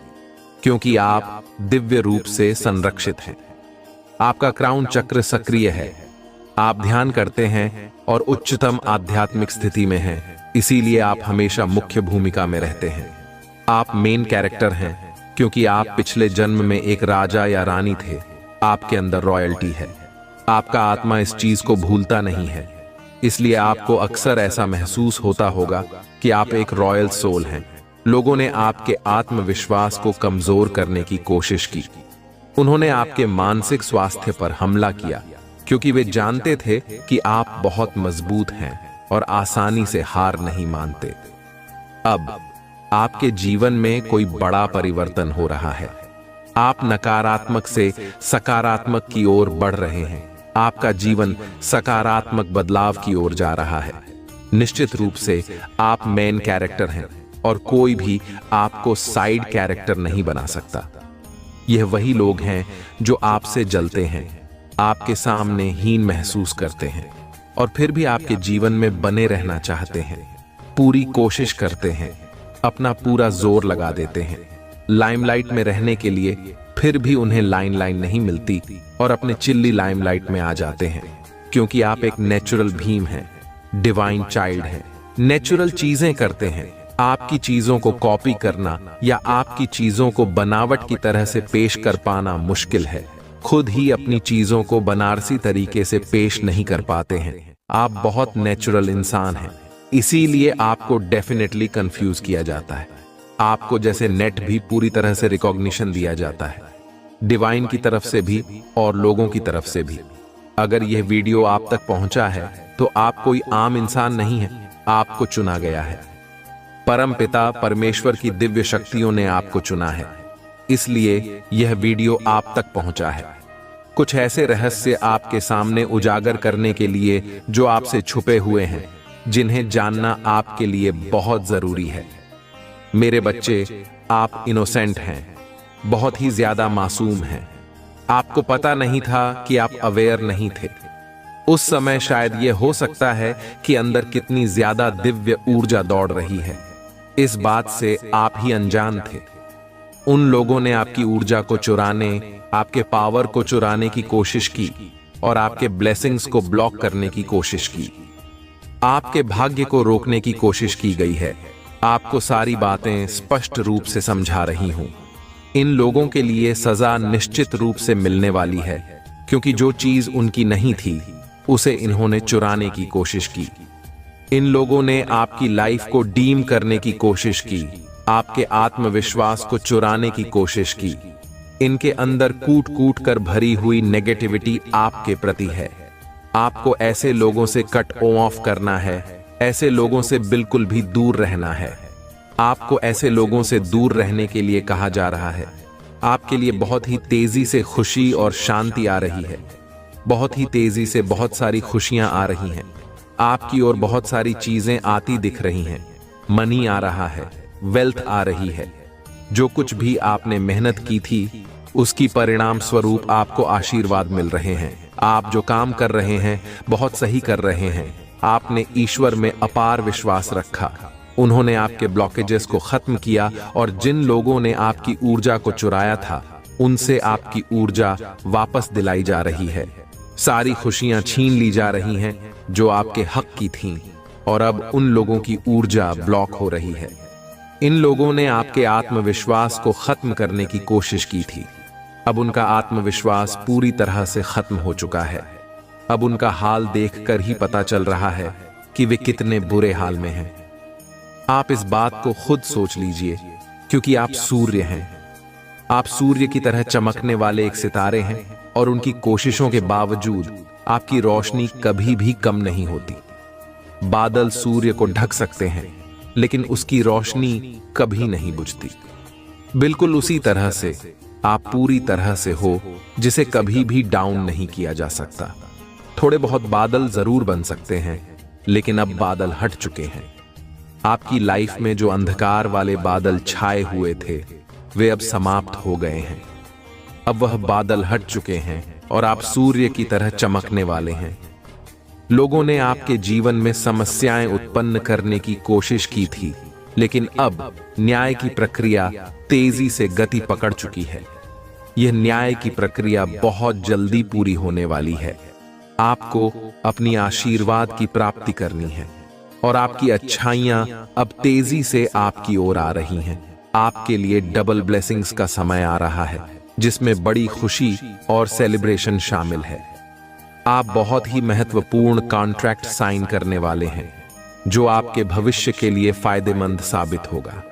क्योंकि आप दिव्य रूप से संरक्षित हैं। आपका क्राउन चक्र सक्रिय है, आप ध्यान करते हैं और उच्चतम आध्यात्मिक स्थिति में हैं, इसीलिए आप हमेशा मुख्य भूमिका में रहते हैं। आप मेन कैरेक्टर हैं क्योंकि आप पिछले जन्म में एक राजा या रानी थे। आपके अंदर रॉयल्टी है। आपका आत्मा इस चीज को भूलता नहीं है, इसलिए आपको अक्सर ऐसा महसूस होता होगा कि आप एक रॉयल सोल हैं। लोगों ने आपके आत्मविश्वास को कमजोर करने की कोशिश की। उन्होंने आपके मानसिक स्वास्थ्य पर हमला किया क्योंकि वे जानते थे कि आप बहुत मजबूत हैं। और आसानी से हार नहीं मानते। अब आपके जीवन में कोई बड़ा परिवर्तन हो रहा है। आप नकारात्मक से सकारात्मक की ओर बढ़ रहे हैं। आपका जीवन सकारात्मक बदलाव की ओर जा रहा है। निश्चित रूप से आप मेन कैरेक्टर हैं और कोई भी आपको साइड कैरेक्टर नहीं बना सकता। यह वही लोग हैं जो आपसे जलते हैं, आपके सामने हीन महसूस करते हैं और फिर भी आपके जीवन में बने रहना चाहते हैं, पूरी कोशिश करते हैं, अपना पूरा जोर लगा देते हैं लाइमलाइट में रहने के लिए, फिर भी उन्हें लाइन नहीं मिलती और अपने चिल्ली लाइमलाइट में आ जाते हैं, क्योंकि आप एक नेचुरल भीम हैं, डिवाइन चाइल्ड हैं, नेचुरल चीजें करते हैं। आपकी चीजों को कॉपी करना या आपकी चीजों को बनावट की तरह से पेश कर पाना मुश्किल है। खुद ही अपनी चीजों को बनारसी तरीके से पेश नहीं कर पाते हैं। आप बहुत नेचुरल इंसान हैं, इसीलिए आपको डेफिनेटली कंफ्यूज किया जाता है। आपको जैसे नेट भी पूरी तरह से रिकॉग्निशन दिया जाता है, डिवाइन की तरफ से भी और लोगों की तरफ से भी। अगर यह वीडियो आप तक पहुंचा है तो आप कोई आम इंसान नहीं है, आपको चुना गया है। परम पिता परमेश्वर की दिव्य शक्तियों ने आपको चुना है, इसलिए यह वीडियो आप तक पहुंचा है। कुछ ऐसे रहस्य आपके सामने उजागर करने के लिए जो आपसे छुपे हुए हैं, जिन्हें जानना आपके लिए बहुत जरूरी है। मेरे बच्चे, आप इनोसेंट हैं, बहुत ही ज्यादा मासूम हैं। आपको पता नहीं था कि आप अवेयर नहीं थे। उस समय शायद यह हो सकता है कि अंदर कितनी ज्यादा दिव्य ऊर्जा दौड़ रही है, इस बात से आप ही अनजान थे। उन लोगों ने आपकी ऊर्जा को चुराने, आपके पावर को चुराने की कोशिश की और आपके ब्लेसिंग्स को ब्लॉक करने की कोशिश की। आपके भाग्य को रोकने की कोशिश की गई है। आपको सारी बातें स्पष्ट रूप से समझा रही हूं। इन लोगों के लिए सजा निश्चित रूप से मिलने वाली है, क्योंकि जो चीज उनकी नहीं थी उसे इन्होंने चुराने की कोशिश की। इन लोगों ने आपकी लाइफ को डीम करने की कोशिश की, आपके आत्मविश्वास को चुराने की कोशिश की। इनके अंदर कूट कूट कर भरी हुई नेगेटिविटी आपके प्रति है। आपको ऐसे लोगों से कट ऑफ करना है, ऐसे लोगों से बिल्कुल भी दूर रहना है। आपको ऐसे लोगों से दूर रहने के लिए कहा जा रहा है। आपके लिए बहुत ही तेजी से खुशी और शांति आ रही है। बहुत ही तेजी से बहुत सारी खुशियां आ रही हैं। आपकी ओर बहुत सारी चीजें आती दिख रही हैं। मनी आ रहा है, वेल्थ आ रही है। जो कुछ भी आपने मेहनत की थी उसकी परिणाम स्वरूप आपको आशीर्वाद मिल रहे हैं। आप जो काम कर रहे हैं बहुत सही कर रहे हैं। आपने ईश्वर में अपार विश्वास रखा, उन्होंने आपके ब्लॉकेजेस को खत्म किया और जिन लोगों ने आपकी ऊर्जा को चुराया था उनसे आपकी ऊर्जा वापस दिलाई जा रही है। सारी खुशियां छीन ली जा रही हैं जो आपके हक की थीं और अब उन लोगों की ऊर्जा ब्लॉक हो रही है। इन लोगों ने आपके आत्मविश्वास को खत्म करने की कोशिश की थी। अब उनका आत्मविश्वास पूरी तरह से खत्म हो चुका है। अब उनका हाल देखकर ही पता चल रहा है कि वे कितने बुरे हाल में हैं। आप इस बात को खुद सोच लीजिए, क्योंकि आप सूर्य हैं। आप सूर्य की तरह चमकने वाले एक सितारे हैं और उनकी कोशिशों के बावजूद आपकी रोशनी कभी भी कम नहीं होती। बादल सूर्य को ढक सकते हैं, लेकिन उसकी रोशनी कभी नहीं बुझती। बिल्कुल उसी तरह से आप पूरी तरह से हो जिसे कभी भी डाउन नहीं किया जा सकता। थोड़े बहुत बादल जरूर बन सकते हैं, लेकिन अब बादल हट चुके हैं। आपकी लाइफ में जो अंधकार वाले बादल छाए हुए थे वे अब समाप्त हो गए हैं। अब वह बादल हट चुके हैं और आप सूर्य की तरह चमकने वाले हैं। लोगों ने आपके जीवन में समस्याएं उत्पन्न करने की कोशिश की थी, लेकिन अब न्याय की प्रक्रिया तेजी से गति पकड़ चुकी है। यह न्याय की प्रक्रिया बहुत जल्दी पूरी होने वाली है। आपको अपनी आशीर्वाद की प्राप्ति करनी है और आपकी अच्छाइयां अब तेजी से आपकी ओर आ रही हैं। आपके लिए डबल ब्लेसिंग्स का समय आ रहा है, जिसमें बड़ी खुशी और सेलिब्रेशन शामिल है। आप बहुत ही महत्वपूर्ण कॉन्ट्रैक्ट साइन करने वाले हैं, जो आपके भविष्य के लिए फायदेमंद साबित होगा।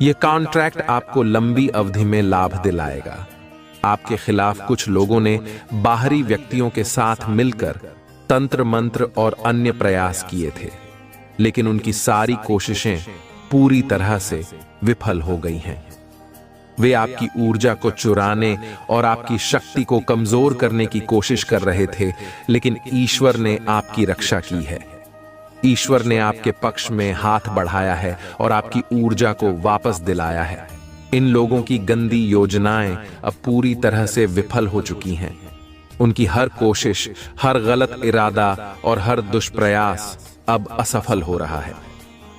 यह कॉन्ट्रैक्ट आपको लंबी अवधि में लाभ दिलाएगा। आपके खिलाफ कुछ लोगों ने बाहरी व्यक्तियों के साथ मिलकर तंत्र मंत्र और अन्य प्रयास किए थे, लेकिन उनकी सारी कोशिशें पूरी तरह से विफल हो गई हैं। वे आपकी ऊर्जा को चुराने और आपकी शक्ति को कमजोर करने की कोशिश कर रहे थे, लेकिन ईश्वर ने आपकी रक्षा की है। ईश्वर ने आपके पक्ष में हाथ बढ़ाया है और आपकी ऊर्जा को वापस दिलाया है। इन लोगों की गंदी योजनाएं अब पूरी तरह से विफल हो चुकी हैं। उनकी हर कोशिश, हर गलत इरादा और हर दुष्प्रयास अब असफल हो रहा है।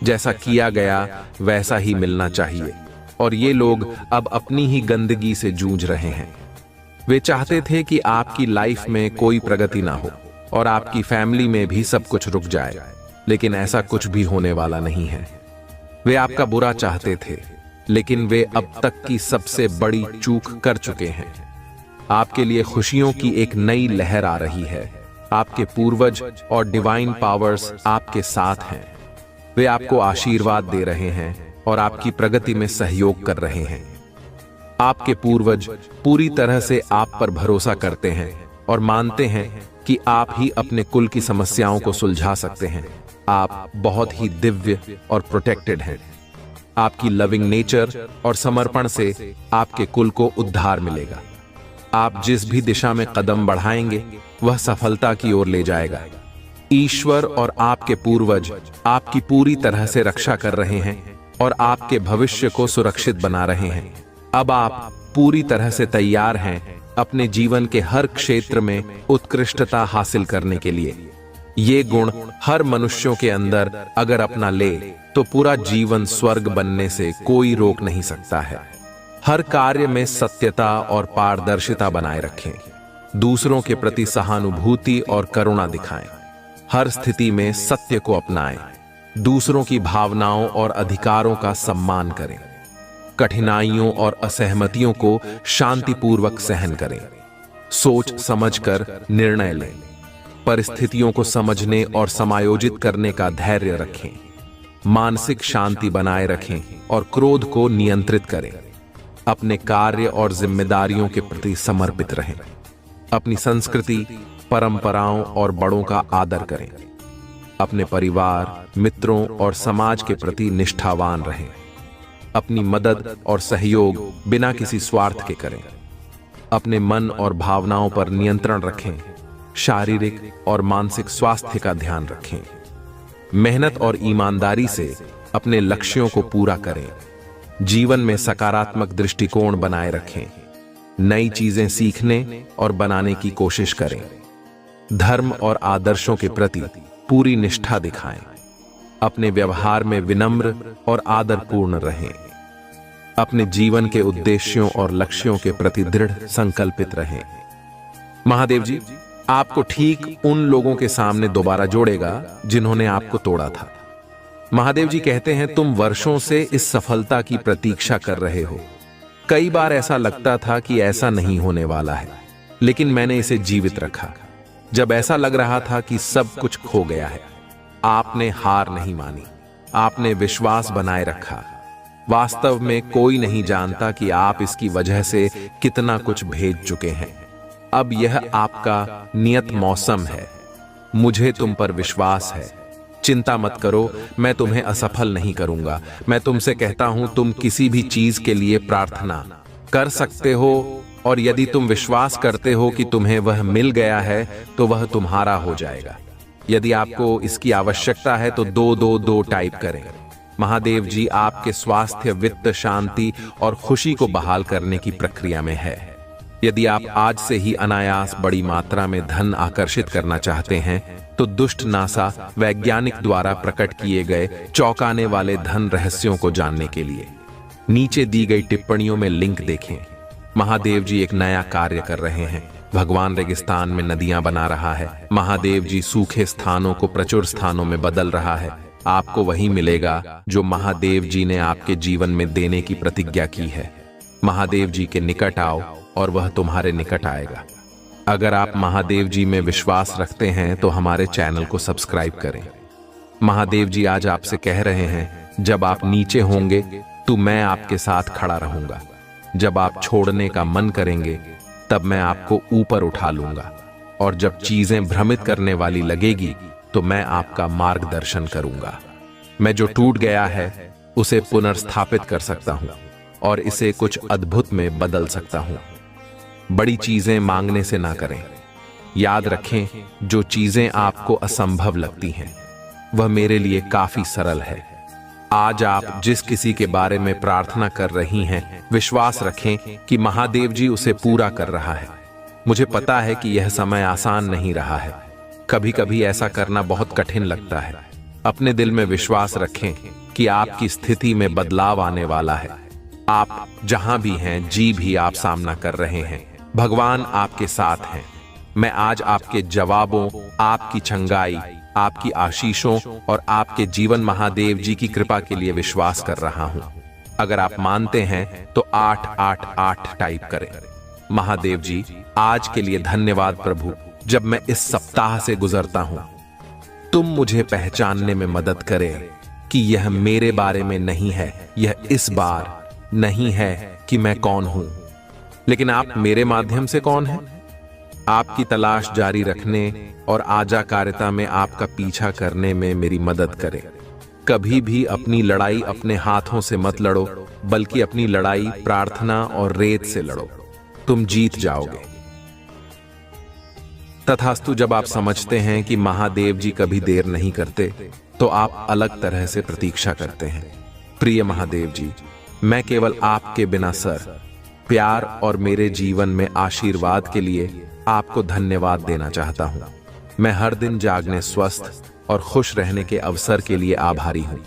जैसा किया गया वैसा ही मिलना चाहिए, और ये लोग अब अपनी ही गंदगी से जूझ रहे हैं। वे चाहते थे कि आपकी लाइफ में कोई प्रगति ना हो और आपकी फैमिली में भी सब कुछ रुक जाए, लेकिन ऐसा कुछ भी होने वाला नहीं है। वे आपका बुरा चाहते थे, लेकिन वे अब तक की सबसे बड़ी चूक कर चुके हैं। आपके लिए खुशियों की एक नई लहर आ रही है। आपके पूर्वज और डिवाइन पावर्स आपके साथ हैं। वे आपको आशीर्वाद दे रहे हैं और आपकी प्रगति में सहयोग कर रहे हैं। आपके पूर्वज पूरी तरह से आप पर भरोसा करते हैं और मानते हैं कि आप ही अपने कुल की समस्याओं को सुलझा सकते हैं। आप बहुत ही दिव्य और प्रोटेक्टेड हैं। आपकी लविंग नेचर और समर्पण से आपके कुल को उद्धार मिलेगा। आप जिस भी दिशा में कदम बढ़ाएंगे वह सफलता की ओर ले जाएगा। ईश्वर और आपके पूर्वज आपकी पूरी तरह से रक्षा कर रहे हैं और आपके भविष्य को सुरक्षित बना रहे हैं। अब आप पूरी तरह से तैयार हैं अपने जीवन के हर क्षेत्र में उत्कृष्टता हासिल करने के लिए। ये गुण हर मनुष्यों के अंदर अगर अपना ले तो पूरा जीवन स्वर्ग बनने से कोई रोक नहीं सकता है। हर कार्य में सत्यता और पारदर्शिता बनाए रखें। दूसरों के प्रति सहानुभूति और करुणा दिखाएं। हर स्थिति में सत्य को अपनाएं। दूसरों की भावनाओं और अधिकारों का सम्मान करें। कठिनाइयों और असहमतियों को शांतिपूर्वक सहन करें। सोच समझकर निर्णय लें। परिस्थितियों को समझने और समायोजित करने का धैर्य रखें। मानसिक शांति बनाए रखें और क्रोध को नियंत्रित करें। अपने कार्य और जिम्मेदारियों के प्रति समर्पित रहें। अपनी संस्कृति, परंपराओं और बड़ों का आदर करें। अपने परिवार, मित्रों और समाज के प्रति निष्ठावान रहें। अपनी मदद और सहयोग बिना किसी स्वार्थ के करें। अपने मन और भावनाओं पर नियंत्रण रखें। शारीरिक और मानसिक स्वास्थ्य का ध्यान रखें। मेहनत और ईमानदारी से अपने लक्ष्यों को पूरा करें। जीवन में सकारात्मक दृष्टिकोण बनाए रखें। नई चीजें सीखने और बनाने की कोशिश करें। धर्म और आदर्शों के प्रति पूरी निष्ठा दिखाएं। अपने व्यवहार में विनम्र और आदरपूर्ण रहें। अपने जीवन के उद्देश्यों और लक्ष्यों के प्रति दृढ़ संकल्पित रहें। महादेव जी आपको ठीक उन लोगों के सामने दोबारा जोड़ेगा जिन्होंने आपको तोड़ा था। महादेव जी कहते हैं, तुम वर्षों से इस सफलता की प्रतीक्षा कर रहे हो। कई बार ऐसा लगता था कि ऐसा नहीं होने वाला है, लेकिन मैंने इसे जीवित रखा। जब ऐसा लग रहा था कि सब कुछ खो गया है, आपने हार नहीं मानी। आपने विश्वास बनाए रखा। वास्तव में कोई नहीं जानता कि आप इसकी वजह से कितना कुछ भेज चुके हैं। अब यह आपका नियत मौसम है। मुझे तुम पर विश्वास है। चिंता मत करो, मैं तुम्हें असफल नहीं करूंगा। मैं तुमसे कहता हूं, तुम किसी भी चीज के लिए प्रार्थना कर सकते हो, और यदि तुम विश्वास करते हो कि तुम्हें वह मिल गया है तो वह तुम्हारा हो जाएगा। यदि आपको इसकी आवश्यकता है तो 222 टाइप करें। महादेव जी आपके स्वास्थ्य, वित्त, शांति और खुशी को बहाल करने की प्रक्रिया में है। यदि आप आज से ही अनायास बड़ी मात्रा में धन आकर्षित करना चाहते हैं तो दुष्ट नासा वैज्ञानिक द्वारा प्रकट किए गए चौंकाने वाले धन रहस्यों को जानने के लिए नीचे दी गई टिप्पणियों में लिंक देखें। महादेव जी एक नया कार्य कर रहे हैं। भगवान रेगिस्तान में नदियां बना रहा है। महादेव जी सूखे स्थानों को प्रचुर स्थानों में बदल रहा है। आपको वही मिलेगा जो महादेव जी ने आपके जीवन में देने की प्रतिज्ञा की है। महादेव जी के निकट आओ और वह तुम्हारे निकट आएगा। अगर आप महादेव जी में विश्वास रखते हैं तो हमारे चैनल को सब्सक्राइब करें। महादेव जी आज आपसे कह रहे हैं, जब आप नीचे होंगे तो मैं आपके साथ खड़ा रहूंगा। जब आप छोड़ने का मन करेंगे तब मैं आपको ऊपर उठा लूंगा और जब चीजें भ्रमित करने वाली लगेगी तो मैं आपका मार्गदर्शन करूंगा। मैं जो टूट गया है उसे पुनर्स्थापित कर सकता हूं और इसे कुछ अद्भुत में बदल सकता हूं। बड़ी चीजें मांगने से ना करें। याद रखें, जो चीजें आपको असंभव लगती हैं वह मेरे लिए काफी सरल है। आज आप जिस किसी के बारे में प्रार्थना कर रही हैं, विश्वास रखें कि महादेव जी उसे पूरा कर रहा है। मुझे पता है कि यह समय आसान नहीं रहा है। कभी कभी ऐसा करना बहुत कठिन लगता है। अपने दिल में विश्वास रखें कि आपकी स्थिति में बदलाव आने वाला है। आप जहां भी हैं, जी भी आप सामना कर रहे हैं, भगवान आपके साथ हैं। मैं आज आपके जवाबों, आपकी चंगाई, आपकी आशीषों और आपके जीवन महादेव जी की कृपा के लिए विश्वास कर रहा हूं। अगर आप मानते हैं तो 888 टाइप करें। महादेव जी, आज के लिए धन्यवाद प्रभु। जब मैं इस सप्ताह से गुजरता हूं, तुम मुझे पहचानने में मदद करें कि यह मेरे बारे में नहीं है, यह इस बार नहीं है कि मैं कौन हूं, लेकिन आप मेरे माध्यम से कौन हैं। आपकी तलाश जारी रखने और आजाकारिता में आपका पीछा करने में मेरी मदद करें। कभी भी अपनी लड़ाई अपने हाथों से मत लड़ो, बल्कि अपनी लड़ाई प्रार्थना और रेत से लड़ो। तुम जीत जाओगे। तथास्तु। जब आप समझते हैं कि महादेव जी कभी देर नहीं करते, तो आप अलग तरह से प्रतीक्षा करते हैं। प्रिय महादेव जी, मैं केवल आपके बिना सर, प्यार और मेरे जीवन में आशीर्वाद के लिए आपको धन्यवाद देना चाहता हूं। मैं हर दिन जागने, स्वस्थ और खुश रहने के अवसर के लिए आभारी हूं।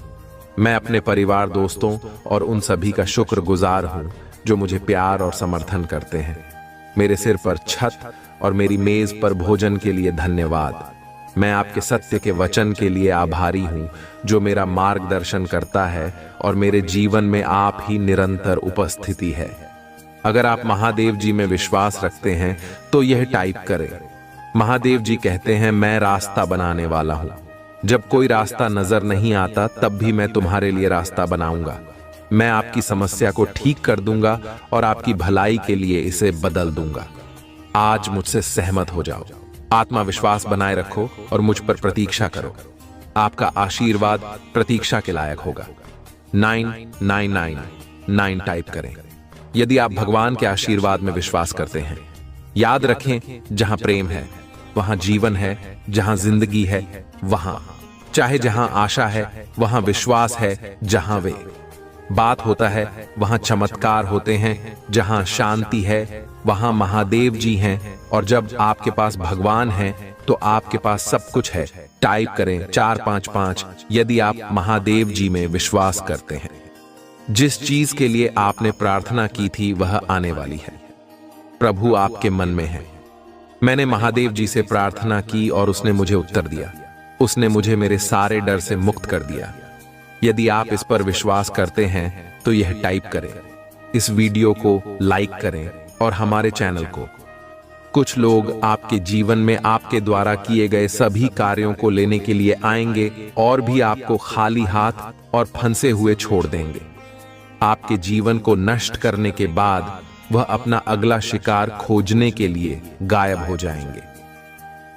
मैं अपने परिवार, दोस्तों और उन सभी का शुक्रगुजार हूं जो मुझे प्यार और समर्थन करते हैं। मेरे सिर पर छत और मेरी मेज पर भोजन के लिए धन्यवाद। मैं आपके सत्य के वचन के लिए आभारी हूं जो मेरा मार्गदर्शन करता है और मेरे जीवन में आप ही निरंतर उपस्थिति है। अगर आप महादेव जी में विश्वास रखते हैं तो यह टाइप करें। महादेव जी कहते हैं, मैं रास्ता बनाने वाला हूं। जब कोई रास्ता नजर नहीं आता तब भी मैं तुम्हारे लिए रास्ता बनाऊंगा। मैं आपकी समस्या को ठीक कर दूंगा और आपकी भलाई के लिए इसे बदल दूंगा। आज मुझसे सहमत हो जाओ। आत्मविश्वास बनाए रखो और मुझ पर प्रतीक्षा करो। आपका आशीर्वाद प्रतीक्षा के लायक होगा। 9999 टाइप करें यदि आप भगवान के आशीर्वाद में विश्वास करते हैं। याद रखें, जहां प्रेम है वहां जीवन है, जहां जिंदगी है वहां, चाहे जहां आशा है वहां विश्वास है, जहां वे बात होता है वहां चमत्कार होते हैं, जहां शांति है वहां महादेव जी हैं, और जब आपके पास भगवान है तो आपके पास सब कुछ है। टाइप करें 455 यदि आप महादेव जी में विश्वास करते हैं। जिस चीज के लिए आपने प्रार्थना की थी वह आने वाली है। प्रभु आपके मन में है। मैंने महादेव जी से प्रार्थना की और उसने मुझे उत्तर दिया। उसने मुझे मेरे सारे डर से मुक्त कर दिया। यदि आप इस पर विश्वास करते हैं तो यह टाइप करें। इस वीडियो को लाइक करें और हमारे चैनल को। कुछ लोग आपके जीवन में आपके द्वारा किए गए सभी कार्यों को लेने के लिए आएंगे और भी आपको खाली हाथ और फंसे हुए छोड़ देंगे। आपके जीवन को नष्ट करने के बाद वह अपना अगला शिकार खोजने के लिए गायब हो जाएंगे।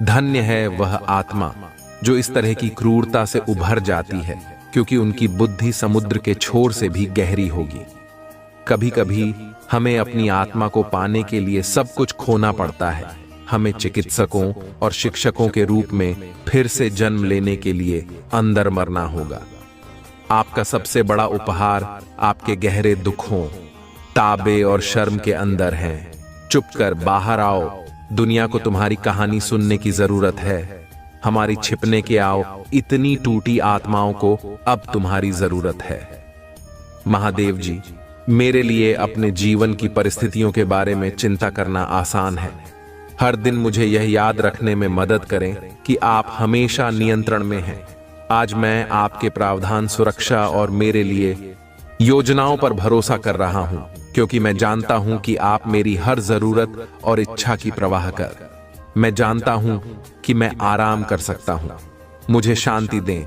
धन्य है वह आत्मा जो इस तरह की क्रूरता से उभर जाती है, क्योंकि उनकी बुद्धि समुद्र के छोर से भी गहरी होगी। कभी कभी हमें अपनी आत्मा को पाने के लिए सब कुछ खोना पड़ता है। हमें चिकित्सकों और शिक्षकों के रूप में फिर से जन्म लेने के लिए अंदर मरना होगा। आपका सबसे बड़ा उपहार आपके गहरे दुखों, ताबे और शर्म के अंदर है। चुप कर बाहर आओ। दुनिया को तुम्हारी कहानी सुनने की जरूरत है। हमारी छिपने के आओ। इतनी टूटी आत्माओं को अब तुम्हारी जरूरत है। महादेव जी, मेरे लिए अपने जीवन की परिस्थितियों के बारे में चिंता करना आसान है। हर दिन मुझे यह याद रखने में मदद करें कि आप हमेशा नियंत्रण में हैं। आज मैं आपके प्रावधान, सुरक्षा और मेरे लिए योजनाओं पर भरोसा कर रहा हूं, क्योंकि मैं जानता हूं कि आप मेरी हर जरूरत और इच्छा की परवाह कर। मैं जानता हूं कि मैं आराम कर सकता हूं। मुझे शांति दें,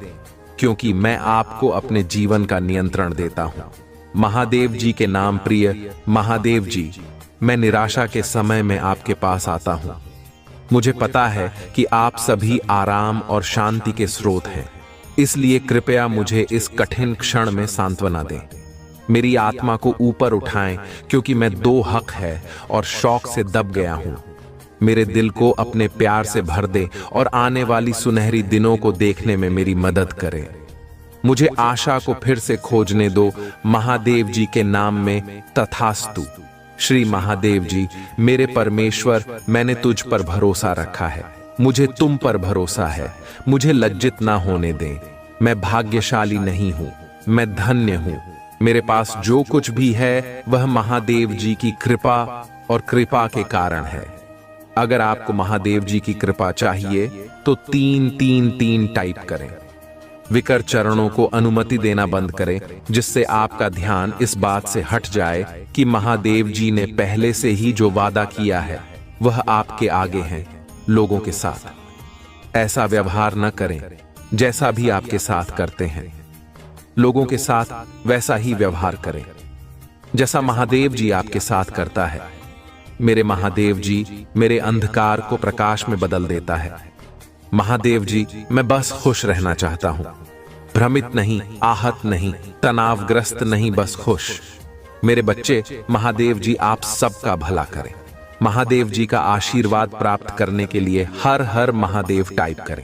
क्योंकि मैं आपको अपने जीवन का नियंत्रण देता हूं। महादेव जी के नाम। प्रिय महादेव जी, मैं निराशा के समय में आपके पास आता हूं। मुझे पता है कि आप सभी आराम और शांति के स्रोत हैं, इसलिए कृपया मुझे इस कठिन क्षण में सांत्वना दें। मेरी आत्मा को ऊपर उठाएं, क्योंकि मैं दो हक है और शौक से दब गया हूं। मेरे दिल को अपने प्यार से भर दे और आने वाली सुनहरी दिनों को देखने में मेरी मदद करें। मुझे आशा को फिर से खोजने दो, महादेव जी के नाम में तथास्तु। श्री महादेव जी, मेरे परमेश्वर, मैंने तुझ पर भरोसा रखा है, मुझे तुम पर भरोसा है। मुझे लज्जित ना होने दें। मैं भाग्यशाली नहीं हूं, मैं धन्य हूं। मेरे पास जो कुछ भी है वह महादेव जी की कृपा और कृपा के कारण है। अगर आपको महादेव जी की कृपा चाहिए तो 333 टाइप करें। विकर चरणों को अनुमति देना बंद करें, जिससे आपका ध्यान इस बात से हट जाए कि महादेव जी ने पहले से ही जो वादा किया है वह आपके आगे हैं। लोगों के साथ ऐसा व्यवहार न करें जैसा भी आपके साथ करते हैं। लोगों के साथ वैसा ही व्यवहार करें जैसा महादेव जी आपके साथ करता है। मेरे महादेव जी मेरे अंधकार को प्रकाश में बदल देता है। महादेव जी, मैं बस खुश रहना चाहता हूं, भ्रमित नहीं, आहत नहीं, तनावग्रस्त नहीं, बस खुश। मेरे बच्चे, महादेव जी आप सबका भला करें। महादेव जी का आशीर्वाद प्राप्त करने के लिए हर हर महादेव टाइप करें।